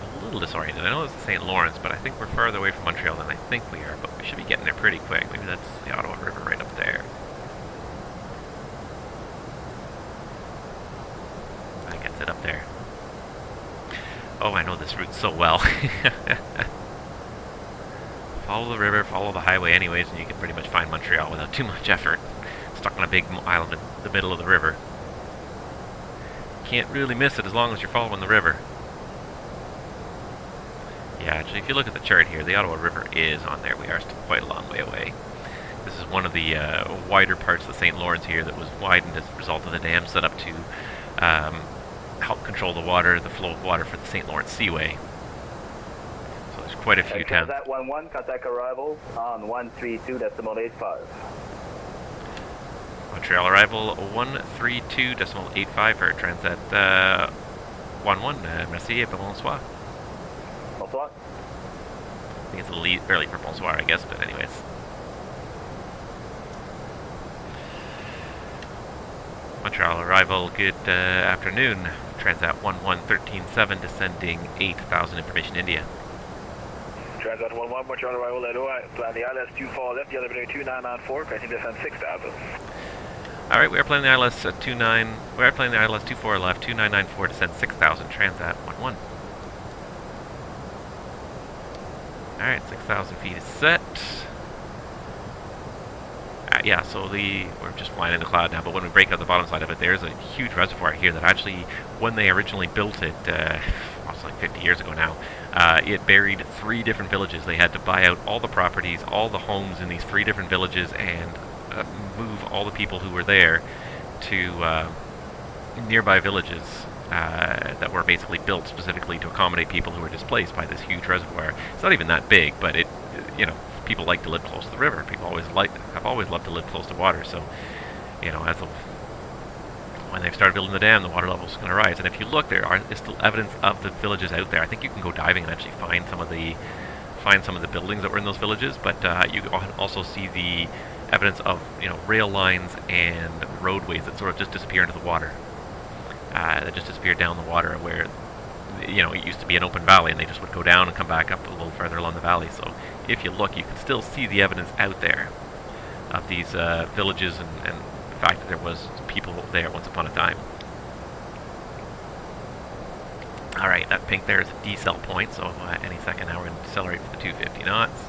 A little disoriented. I know it's the St. Lawrence, but I think we're farther away from Montreal than I think we are, but we should be getting there pretty quick. Maybe that's the Ottawa River right up there. That gets it up there. Oh, I know this route so well. Follow the river, follow the highway anyways, and you can pretty much find Montreal without too much effort. Stuck on a big island in the middle of the river. Can't really miss it as long as you're following the river. Yeah, actually, if you look at the chart here, the Ottawa River is on there. We are still quite a long way away. This is one of the wider parts of the St. Lawrence here that was widened as a result of the dam set up to help control the water, the flow of water for the St. Lawrence Seaway. So there's quite a few towns. That 11, contact arrival on 132.85. Montreal Arrival 132.85 for Transat 11. Merci, bonsoir. Bonsoir. I think it's a little early for bonsoir, I guess, but anyways. Montreal Arrival, good afternoon. Transat 113.7 descending 8,000 information India. Transat 11, Montreal Arrival at OI. Plan the ILS 24 left, the other 2994, correcting descent 6,000. Alright, we are planning the ILS 24 left, 2994 descend 6,000, Transat 11. Alright, 6,000 feet is set. Yeah, so we're just flying in the cloud now, but when we break out the bottom side of it, there's a huge reservoir here that actually, when they originally built it, it's like 50 years ago now, it buried 3 different villages. They had to buy out all the properties, all the homes in these 3 different villages, and move all the people who were there to nearby villages that were basically built specifically to accommodate people who were displaced by this huge reservoir. It's not even that big, but people like to live close to the river. People have always loved to live close to water, so you know, when they've started building the dam, the water level is going to rise. And if you look, there is still evidence of the villages out there. I think you can go diving and actually find some of the buildings that were in those villages, but you can also see the evidence of, you know, rail lines and roadways that sort of just disappear into the water. That just disappeared down the water where, you know, it used to be an open valley, and they just would go down and come back up a little further along the valley. So if you look, you can still see the evidence out there of these villages and the fact that there was people there once upon a time. Alright, that pink there is a decel point, so any second now we're going to decelerate for the 250 knots.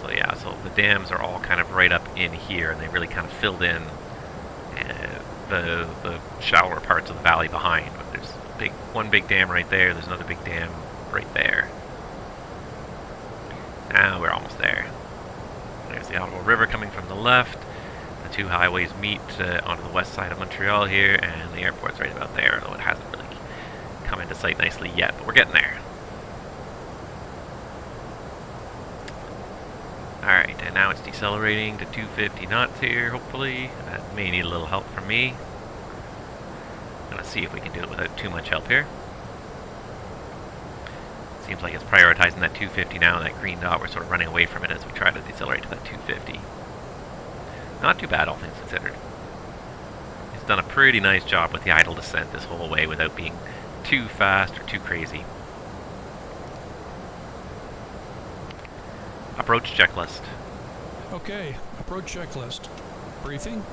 So yeah, so the dams are all kind of right up in here, and they really kind of filled in the shallower parts of the valley behind. But there's one big dam right there, there's another big dam right there. Now we're almost there. There's the Ottawa River coming from the left. The two highways meet onto the west side of Montreal here, and the airport's right about there, although it hasn't really come into sight nicely yet, but we're getting there. Alright, and now it's decelerating to 250 knots here, hopefully. That may need a little help from me. I'm going to see if we can do it without too much help here. Seems like it's prioritizing that 250 now, and that green dot, we're sort of running away from it as we try to decelerate to that 250. Not too bad, all things considered. It's done a pretty nice job with the idle descent this whole way without being too fast or too crazy. Approach checklist. Okay, approach checklist. Briefing?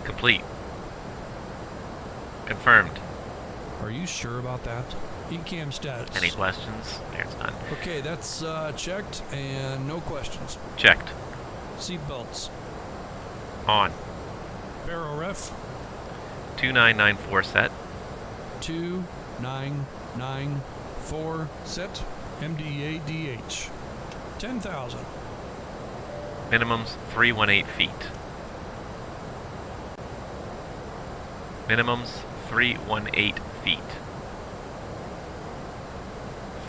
Complete. Confirmed. Are you sure about that? ECAM status. Any questions? There's none. Okay, that's checked and no questions. Checked. Seat belts. On. Baro ref. 2994 set. 2994 set. MDADH. 10,000. Minimums 318 feet. Minimums 318 feet.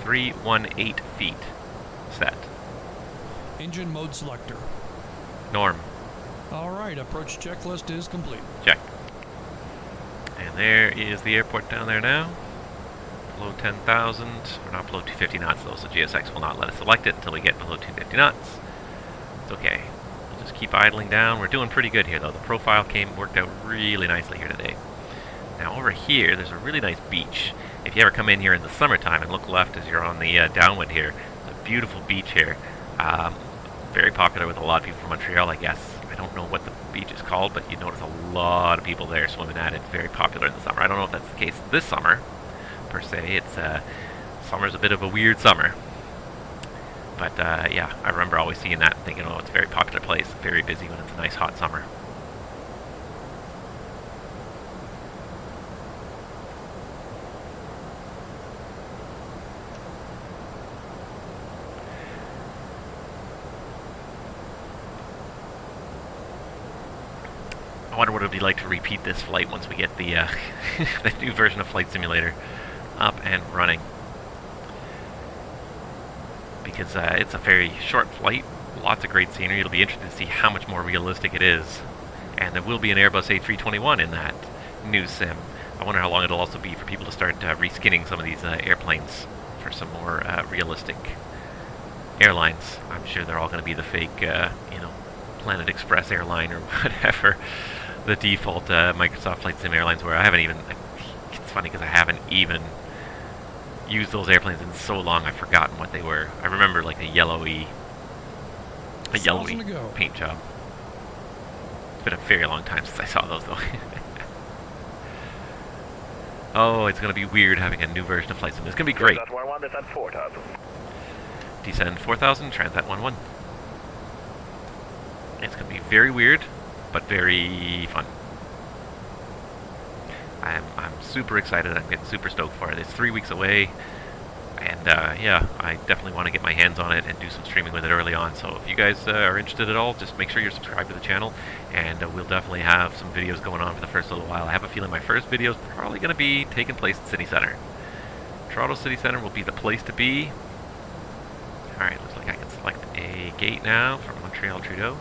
318 feet. Set. Engine mode selector. Norm. Alright, approach checklist is complete. Check. And there is the airport down there now. Below 10,000. We're not below 250 knots though, so GSX will not let us select it until we get below 250 knots. It's okay. We'll just keep idling down. We're doing pretty good here though. The profile worked out really nicely here today. Now over here, there's a really nice beach. If you ever come in here in the summertime and look left as you're on the downwind here, it's a beautiful beach here. Very popular with a lot of people from Montreal, I guess. I don't know what the beach is called, but you notice a lot of people there swimming at it. Very popular in the summer. I don't know if that's the case this summer, per se. It's summer's a bit of a weird summer. But yeah, I remember always seeing that and thinking, oh, it's a very popular place. Very busy when it's a nice hot summer. I wonder what it would be like to repeat this flight once we get the the new version of Flight Simulator up and running. Because it's a very short flight, lots of great scenery. It'll be interesting to see how much more realistic it is. And there will be an Airbus A321 in that new sim. I wonder how long it'll also be for people to start reskinning some of these airplanes for some more realistic airlines. I'm sure they're all going to be the fake, you know, Planet Express airline or whatever the default Microsoft Flight Sim airlines were. I haven't even, it's funny because I haven't even used those airplanes in so long I've forgotten what they were. I remember like a yellowy paint job. It's been a very long time since I saw those though. Oh, it's going to be weird having a new version of Flight Sim. It's going to be great. Descent 11, descent 4,000. Descend 4,000, transat 11. It's going to be very weird, but very fun. I'm super excited. I'm getting super stoked for it. It's 3 weeks away, and yeah, I definitely want to get my hands on it and do some streaming with it early on. So if you guys are interested at all, just make sure you're subscribed to the channel, and we'll definitely have some videos going on for the first little while. I have a feeling my first video is probably going to be taking place at City Centre. Toronto City Centre will be the place to be. Alright, looks like I can select a gate now from Montreal Trudeau.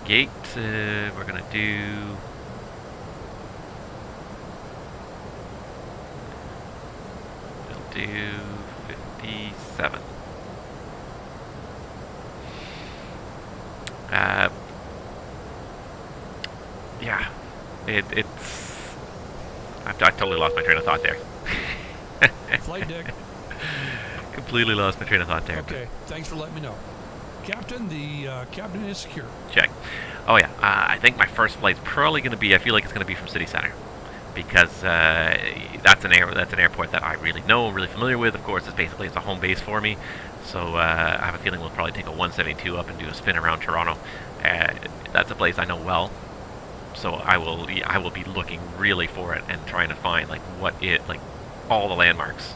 Gate, we're going to do... We'll do 57. Yeah, it's... I totally lost my train of thought there. Flight deck. Completely lost my train of thought there. Okay, thanks for letting me know. Captain, the cabin is secure. Check. Oh yeah, I think my first flight's probably going to be, I feel like it's going to be from City Center. Because that's an airport that I really know, really familiar with. Of course, it's a home base for me. So I have a feeling we'll probably take a 172 up and do a spin around Toronto. That's a place I know well. So I will be looking really for it and trying to find all the landmarks.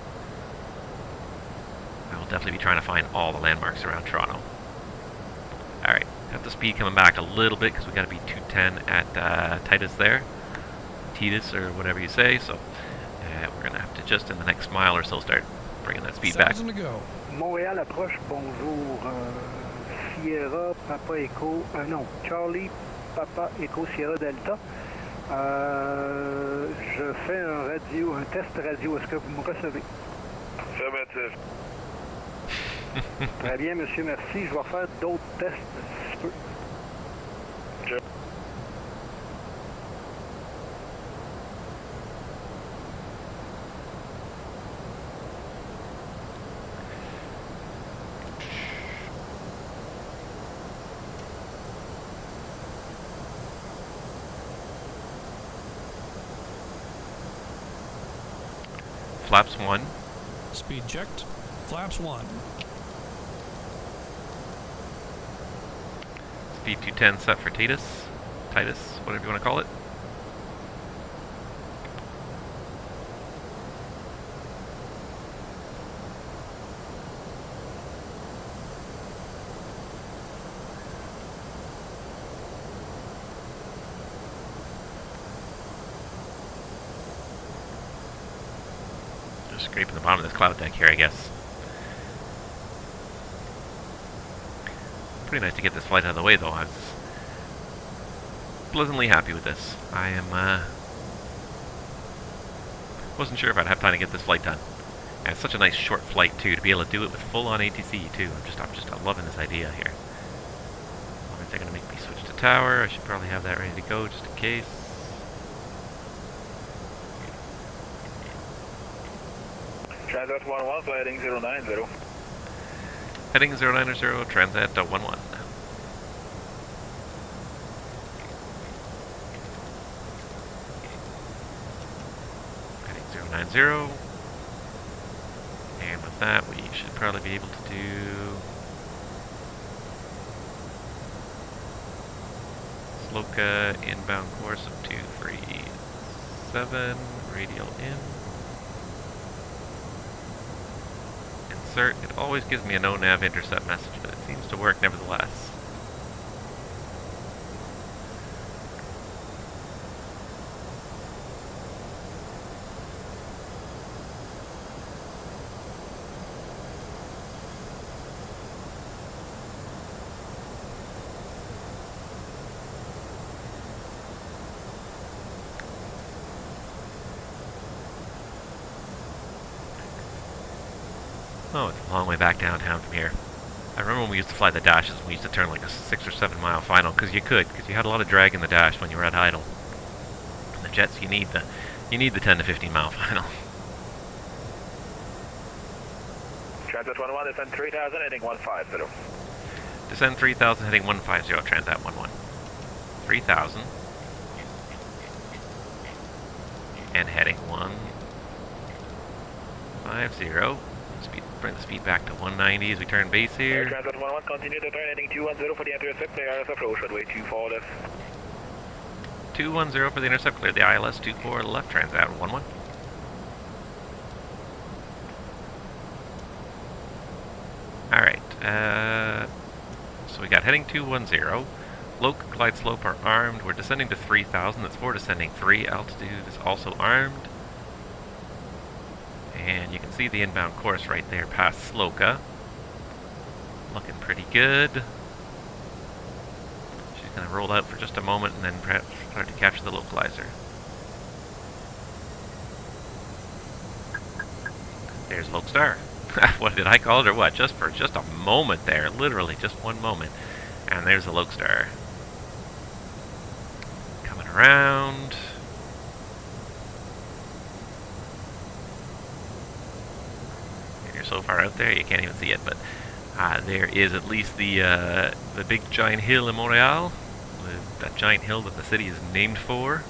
I will definitely be trying to find all the landmarks around Toronto. Alright, got the speed coming back a little bit because we got to be 210 at Titus there. Titus or whatever you say, so we're going to have to just in the next mile or so start bringing that speed back. To go. Montréal approche, bonjour. Sierra, Papa Echo, non, Charlie, Papa Echo, Sierra Delta. Je fais un test radio. Est-ce que vous me recevez? Affirmative. Très bien, monsieur, merci. Je vais faire d'autres tests si je peux. Flaps 1. Speed checked. Flaps 1. Speed 210 set for Titus, whatever you want to call it. Just scraping the bottom of this cloud deck here, I guess. Pretty nice to get this flight out of the way, though. I was pleasantly happy with this. I am, wasn't sure if I'd have time to get this flight done. And it's such a nice short flight, too, to be able to do it with full-on ATC, too. I'm loving this idea here. If they're going to make me switch to tower, I should probably have that ready to go, just in case. Transat 11, heading 090. Heading 090, Transat 11. Heading 090. And with that, we should probably be able to do Sloka inbound course of 237, radial in. It always gives me a no nav intercept message, but it seems to work nevertheless. Oh, it's a long way back downtown from here. I remember when we used to fly the dashes, we used to turn like a 6 or 7 mile final, because you had a lot of drag in the dash when you were at idle. And the jets, you need the 10 to 15 mile final. Transat 11, descend 3000, heading 150. Descend 3000, heading 150, Transat 11. 3000. And heading 150. Bring the speed back to 190 as we turn base here. Transat 11, continue to turn, heading 210 for the intercept, clear Aerosoft approach, runway 24 left. 210 for the intercept, clear the ILS 24 left, Transat 11. Alright, so we got heading 210. Loc, glide slope are armed. We're descending to 3000, that's 4 descending 3. Altitude is also armed. And you can see the inbound course right there past Sloka. Looking pretty good. She's Gonna roll out for just a moment and then perhaps start to capture the localizer. There's Lokestar. What did I call it or what? Just for just a moment there, literally just one moment. And there's the Lokestar. Coming around. You're so far out there you can't even see it, but there is at least the big giant hill in Montreal. That giant hill that the city is named for.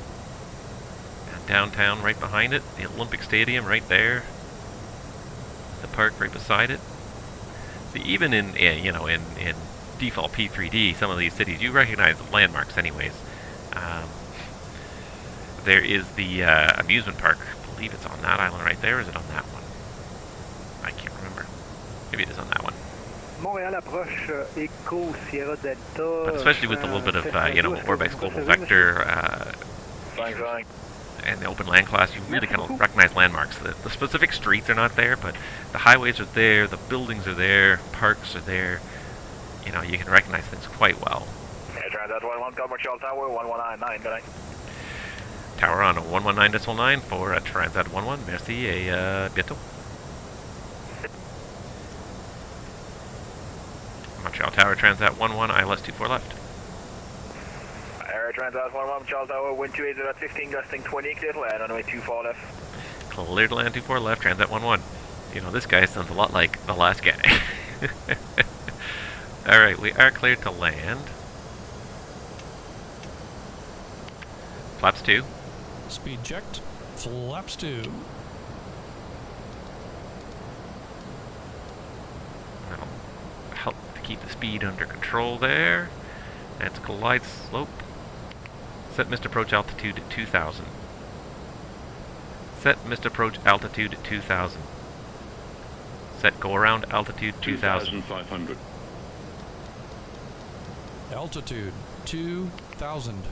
And downtown right behind it, the Olympic Stadium right there. The park right beside it. See, even in default P3D, some of these cities you recognize the landmarks anyways. There is the amusement park. I believe it's on that island right there. Or is it on that one? I can't remember. Maybe it is on that one. Montréal approche Echo Sierra Delta. But especially with a little bit of Orbex Global Vector and the open land class, you really kind of recognize landmarks. The specific streets are not there, but the highways are there, the buildings are there, parks are there. You know, you can recognize things quite well. Transat 11, go Montreal Tower, 1199, good night. Tower on 119.9 for Transat 11, merci et bientôt. Montreal Tower, Transat 11, ILS 24 left. Air Transat 11, Montreal Tower, wind 280.15, gusting 20, clear to land, runway 24 left. Clear to land 24 left, Transat 11. You know, this guy sounds a lot like the last guy. Alright, we are cleared to land. Flaps 2. Speed checked. Flaps 2. That'll help to keep the speed under control there. That's glide slope. Set missed approach altitude at 2000. Set missed approach altitude at 2000. Set go around altitude 2000. 2,500. Altitude 2000.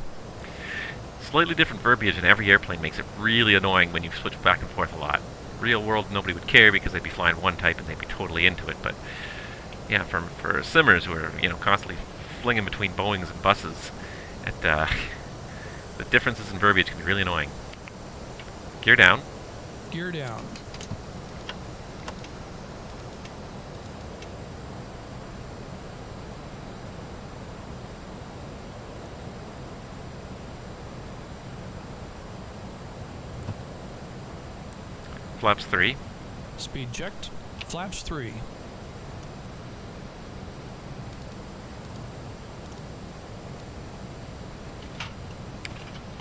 Slightly different verbiage in every airplane makes it really annoying when you switch back and forth a lot. Real world, nobody would care because they'd be flying one type and they'd be totally into it. But yeah, for simmers who are constantly flinging between Boeings and buses, the differences in verbiage can be really annoying. Gear down. Gear down. Flaps 3. Speed checked. Flaps 3.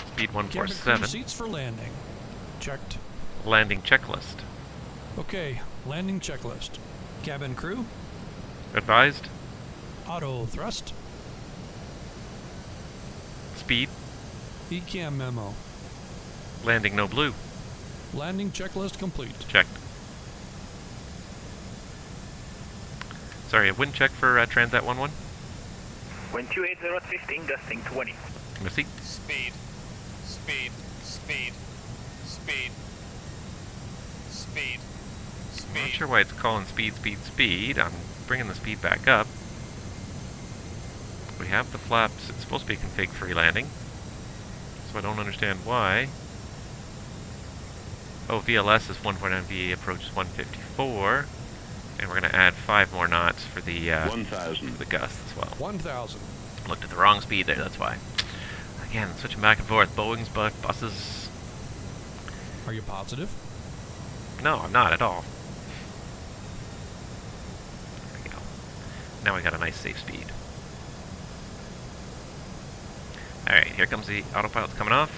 Speed 147. Cabin crew seats for landing. Checked. Landing checklist. Okay, landing checklist. Cabin crew. Advised. Auto thrust. Speed. ECAM memo. Landing no blue. Landing checklist complete. Checked. Sorry, a wind check for Transat 11. Wind 280.15, gusting 20. Merci. Speed. Speed. Speed. Speed. Speed. I'm not sure why it's calling speed, speed, speed. I'm bringing the speed back up. We have the flaps. It's supposed to be config 3 landing. So I don't understand why. Oh, VLS is 1.9 VA approach is 154. And we're going to add 5 more knots for the 1,000. For the gust as well. 1,000. Looked at the wrong speed there, that's why. Again, switching back and forth. Boeings, buses. Are you positive? No, I'm not at all. There we go. Now we got a nice safe speed. Alright, here comes the autopilot's coming off.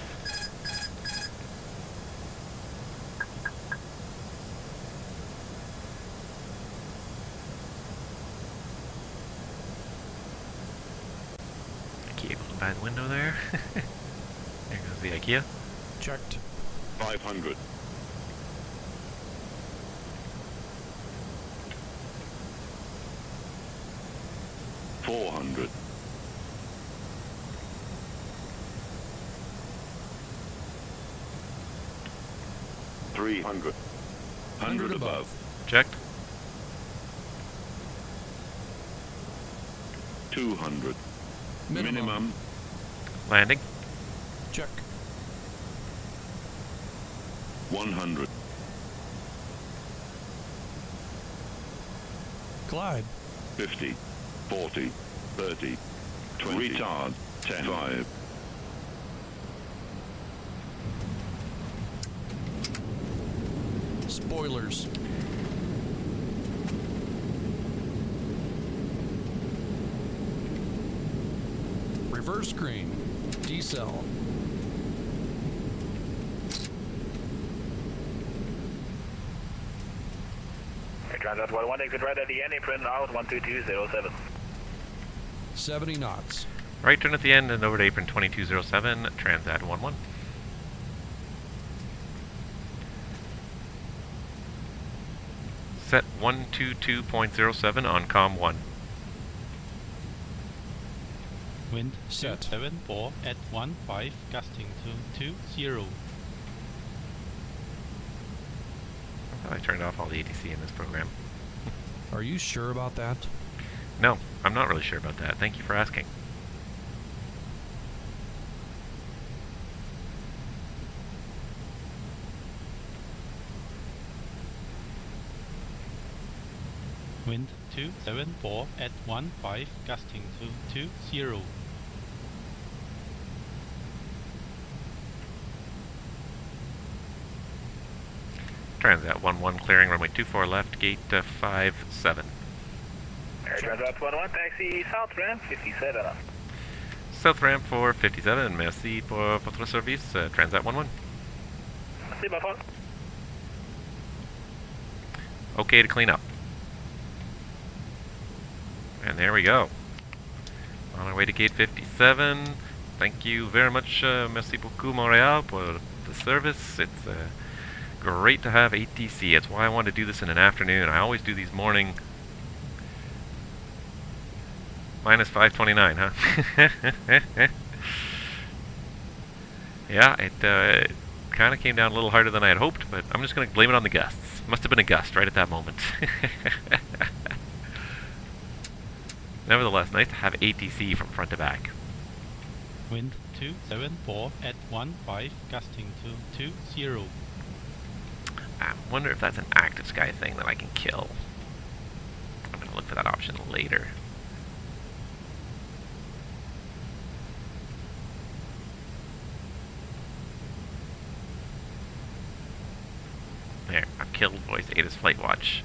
Cable by the window there. There goes the IKEA. Checked. 500. $400. 300. 100 above. Checked. 200. Minimum Landing. Check. 100. Glide. 50, 40, 30, 20. Retard. 10. 5. Spoilers. Reverse green. Decel. Transat 1, exit right at the end, apron out 12207. 70 knots. Right turn at the end and over to apron 2207, Transat 11. Set 122.07 on COM 1. Wind set 74 at 15, gusting to 20. I turned off all the ATC in this program. Are you sure about that? No, I'm not really sure about that. Thank you for asking. Wind 274 at 15, gusting to 20. Transat 11 clearing runway 24 left, gate 57. Air Transat 11, taxi south ramp 57. South ramp for 57, merci pour votre service, Transat 11. Merci, my fault. Okay to clean up. And there we go. On our way to gate 57. Thank you very much, merci beaucoup Montreal for the service. It's great to have ATC. It's why I wanted to do this in an afternoon. I always do these morning. Minus 529, huh? Yeah, it kind of came down a little harder than I had hoped, but I'm just going to blame it on the gusts. Must have been a gust right at that moment. Nevertheless, nice to have ATC from front to back. Wind 274 at 15, gusting to 20. I wonder if that's an active sky thing that I can kill. I'm going to look for that option later. There, I've killed Voice Ada's Flight Watch.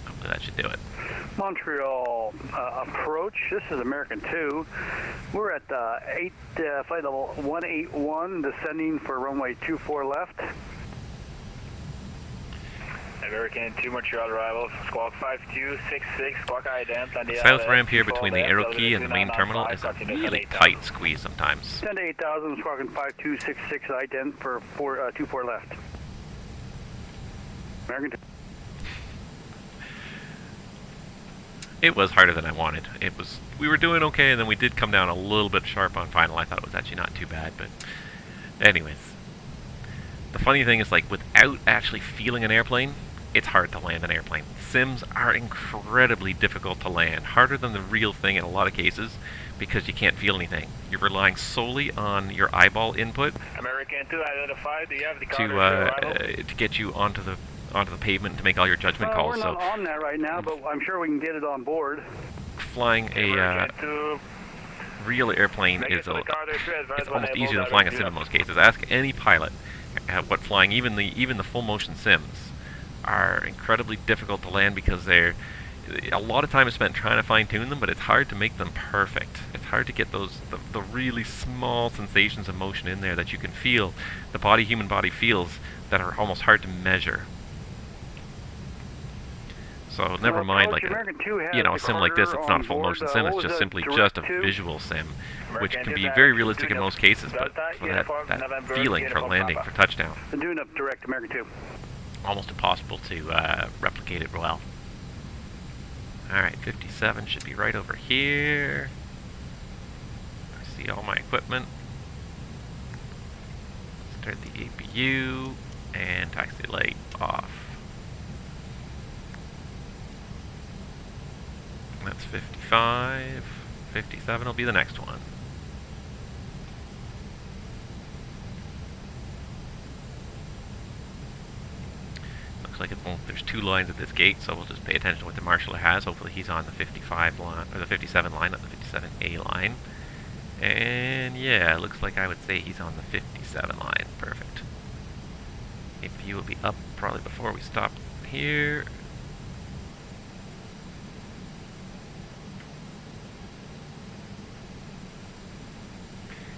Hopefully that should do it. Montreal approach. This is American 2. We're at flight level 181, descending for runway 24 left. American 2 Montreal Arrival, squawk 5266, squawk ident. South ramp here between the aero key and the main terminal is a really tight squeeze sometimes. 10 to 8000, squawking 5266 ident for 24 left. American 2. It was harder than I wanted. We were doing okay, and then we did come down a little bit sharp on final. I thought it was actually not too bad, but anyways. The funny thing is, like, without actually feeling an airplane, it's hard to land an airplane. Sims are incredibly difficult to land, harder than the real thing in a lot of cases, because you can't feel anything. You're relying solely on your eyeball input American 2 identified. Do you have the to get you onto the pavement to make all your judgment calls. We're not on that right now, but I'm sure we can get it on board. Flying a real airplane is it's almost easier than flying a sim in most cases. Ask any pilot what flying, even the full motion sims, are incredibly difficult to land because a lot of time is spent trying to fine tune them, but it's hard to make them perfect. It's hard to get the really small sensations of motion in there that you can feel, the human body feels, that are almost hard to measure. So never mind, like a sim like this, it's not a full motion sim, it's just simply just a visual sim, which can be very realistic in most cases, but for that feeling for landing, for touchdown, Doing up direct American 2. almost impossible to replicate it well. Alright, 57 should be right over here. I see all my equipment. Start the APU, and taxi light off. That's 55. 57 will be the next one. Looks like it won't. There's 2 lines at this gate, so we'll just pay attention to what the marshaller has. Hopefully he's on the 55 line, or the 57 line, not the 57A line. And yeah, it looks like I would say he's on the 57 line. Perfect. APU will be up probably before we stop here.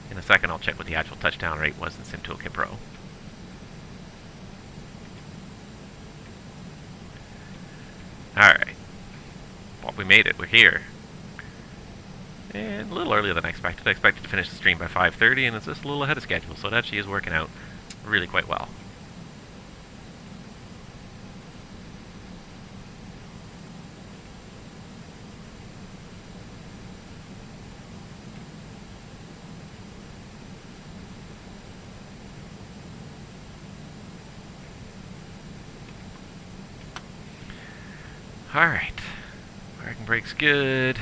In a second, I'll check what the actual touchdown rate was in SimToolkit Pro. Alright. Well, we made it. We're here. And a little earlier than I expected. I expected to finish the stream by 5:30, and it's just a little ahead of schedule, so it actually is working out really quite well. Alright. Parking brake's good.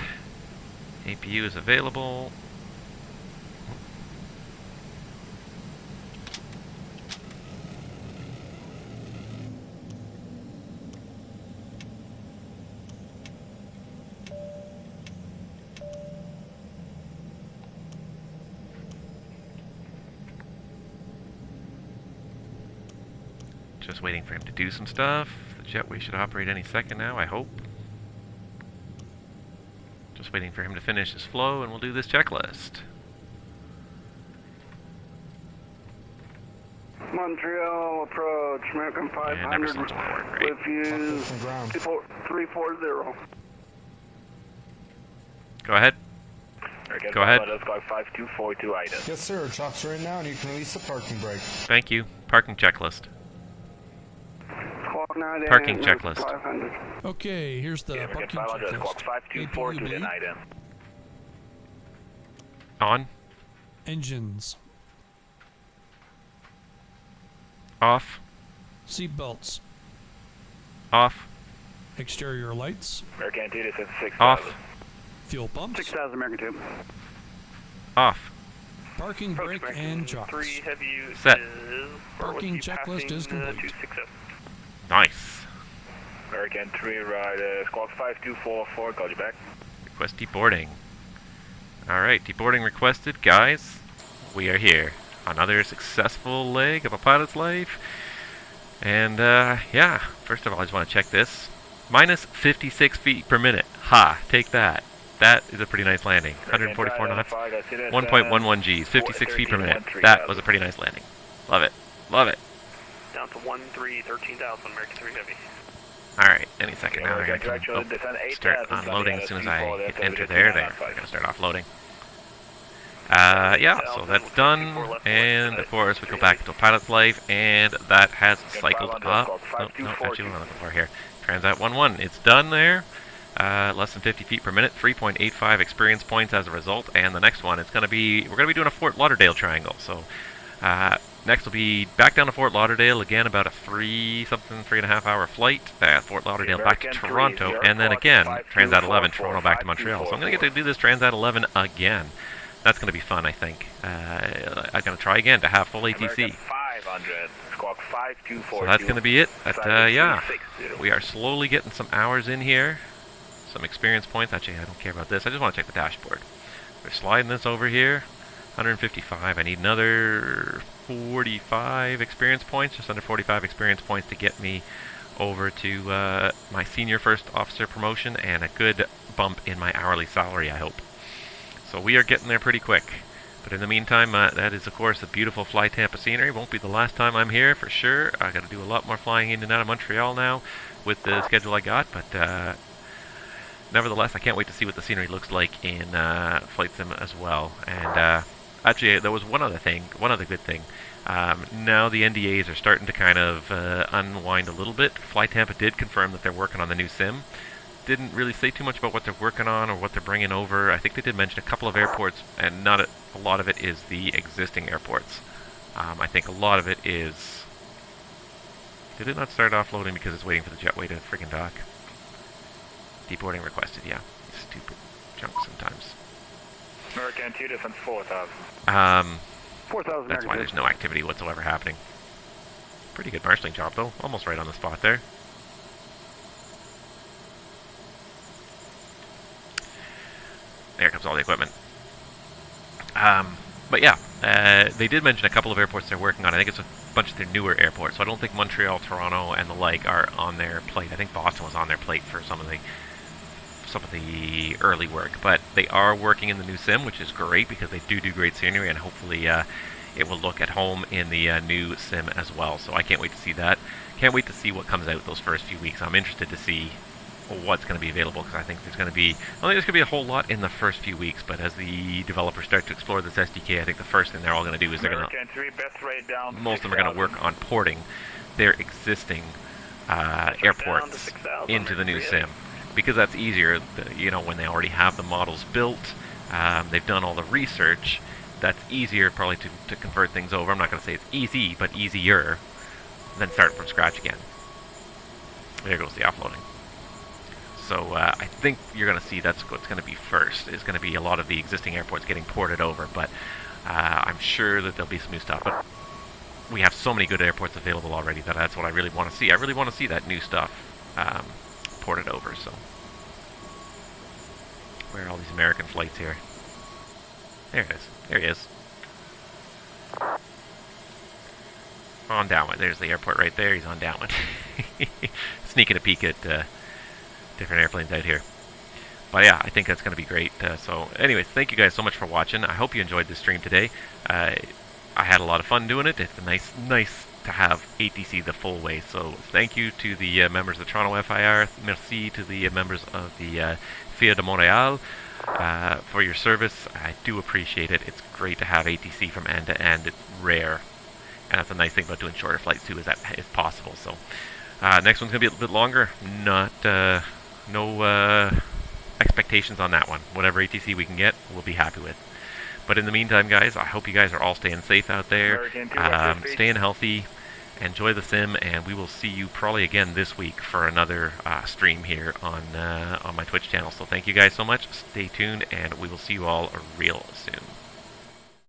APU is available. Just waiting for him to do some stuff. The jetway should operate any second now, I hope. Just waiting for him to finish his flow, and we'll do this checklist. Montreal approach, American 500 with you 340. Go ahead. Go ahead. Let's go 5242 items. Yes, sir. Chops are in now, and you can release the parking brake. Thank you. Parking checklist. Parking checklist. Okay, here's the parking checklist. 5242 item. On. Engines. Off. Seat belts. Off. Exterior lights. American 2 to 6,000. Off. Fuel pumps. 6,000 American 2. Off. Parking brake and chocks. Set. Parking checklist is complete. Nice. American 3 right, squawk 5244, call you back. Request deboarding. Alright, deboarding requested, guys. We are here. Another successful leg of a pilot's life. And, yeah, first of all, I just want to check this. Minus 56 feet per minute. Ha, take that. That is a pretty nice landing. 144 knots, 1.11 Gs, 56 feet per minute. That was a pretty nice landing. Love it. Love it. Down to 13,000, American 3 Heavy. Alright, any second now. They're going to start unloading as soon as I hit enter there. They're going to start offloading. Yeah, so that's done. And of course, we go back into pilot's life, and that has cycled up. No, actually, what am I looking for here? Transat 11. It's done there. Less than 50 feet per minute, 3.85 experience points as a result. And the next one, we're going to be doing a Fort Lauderdale triangle. So, next will be back down to Fort Lauderdale, again about a 3.5 hour flight. Fort Lauderdale back to Toronto, and then again, Transat 11, Toronto back to Montreal. So I'm going to get to do this Transat 11 again. That's going to be fun, I think. I'm going to try again to have full ATC. So that's going to be it. But, yeah, we are slowly getting some hours in here. Some experience points. Actually, I don't care about this. I just want to check the dashboard. We're sliding this over here. 155. I need another 45 experience points, just under 45 experience points to get me over to my senior first officer promotion and a good bump in my hourly salary, I hope. So we are getting there pretty quick. But in the meantime, that is, of course, the beautiful FlyTampa scenery. Won't be the last time I'm here, for sure. I got to do a lot more flying in and out of Montreal now with the schedule I got, but nevertheless, I can't wait to see what the scenery looks like in FlightSim as well. And actually, there was one other good thing. Now the NDAs are starting to kind of unwind a little bit. FlyTampa did confirm that they're working on the new sim. Didn't really say too much about what they're working on or what they're bringing over. I think they did mention a couple of airports, and not a lot of it is the existing airports. I think a lot of it is... Did it not start offloading because it's waiting for the jetway to friggin' dock? Deboarding requested, yeah. stupid junk sometimes. American 2, distance 4,000. 4,000. That's why there's no activity whatsoever happening. Pretty good marshalling job, though. Almost right on the spot there. There comes all the equipment. But yeah, they did mention a couple of airports they're working on. I think it's a bunch of their newer airports. So I don't think Montreal, Toronto, and the like are on their plate. I think Boston was on their plate for some of the early work. But they are working in the new sim, which is great because they do great scenery, and hopefully it will look at home in the new sim as well. So I can't wait to see that. Can't wait to see what comes out those first few weeks. I'm interested to see what's going to be available, because I think there's going to be, a whole lot in the first few weeks, but as the developers start to explore this SDK, I think the first thing they're all going to do is most of them are going to work on porting their existing airports into the new sim, because that's easier. When they already have the models built, they've done all the research, that's easier probably to convert things over. I'm not going to say it's easy, but easier than starting from scratch again. There goes the offloading. So I think you're going to see that's what's going to be first, is going to be a lot of the existing airports getting ported over, but I'm sure that there'll be some new stuff. But we have so many good airports available already that that's what I really want to see. I really want to see that new stuff ported over. So where are all these American flights here? There it is. There he is. On Downwind. There's the airport right there. He's on Downwind. Sneaking a peek at different airplanes out here. But yeah, I think that's going to be great. So anyways, thank you guys so much for watching. I hope you enjoyed this stream today. I had a lot of fun doing it. It's nice to have ATC the full way. So thank you to the members of the Toronto FIR. Merci to the members of the FIR de Montreal for your service. I do appreciate it. It's great to have ATC from end to end. It's rare. And that's a nice thing about doing shorter flights too, is that it's possible. So next one's going to be a little bit longer. No expectations on that one. Whatever ATC we can get, we'll be happy with. But in the meantime, guys, I hope you guys are all staying safe out there, staying healthy, enjoy the sim, and we will see you probably again this week for another stream here on my Twitch channel. So thank you guys so much. Stay tuned, and we will see you all real soon.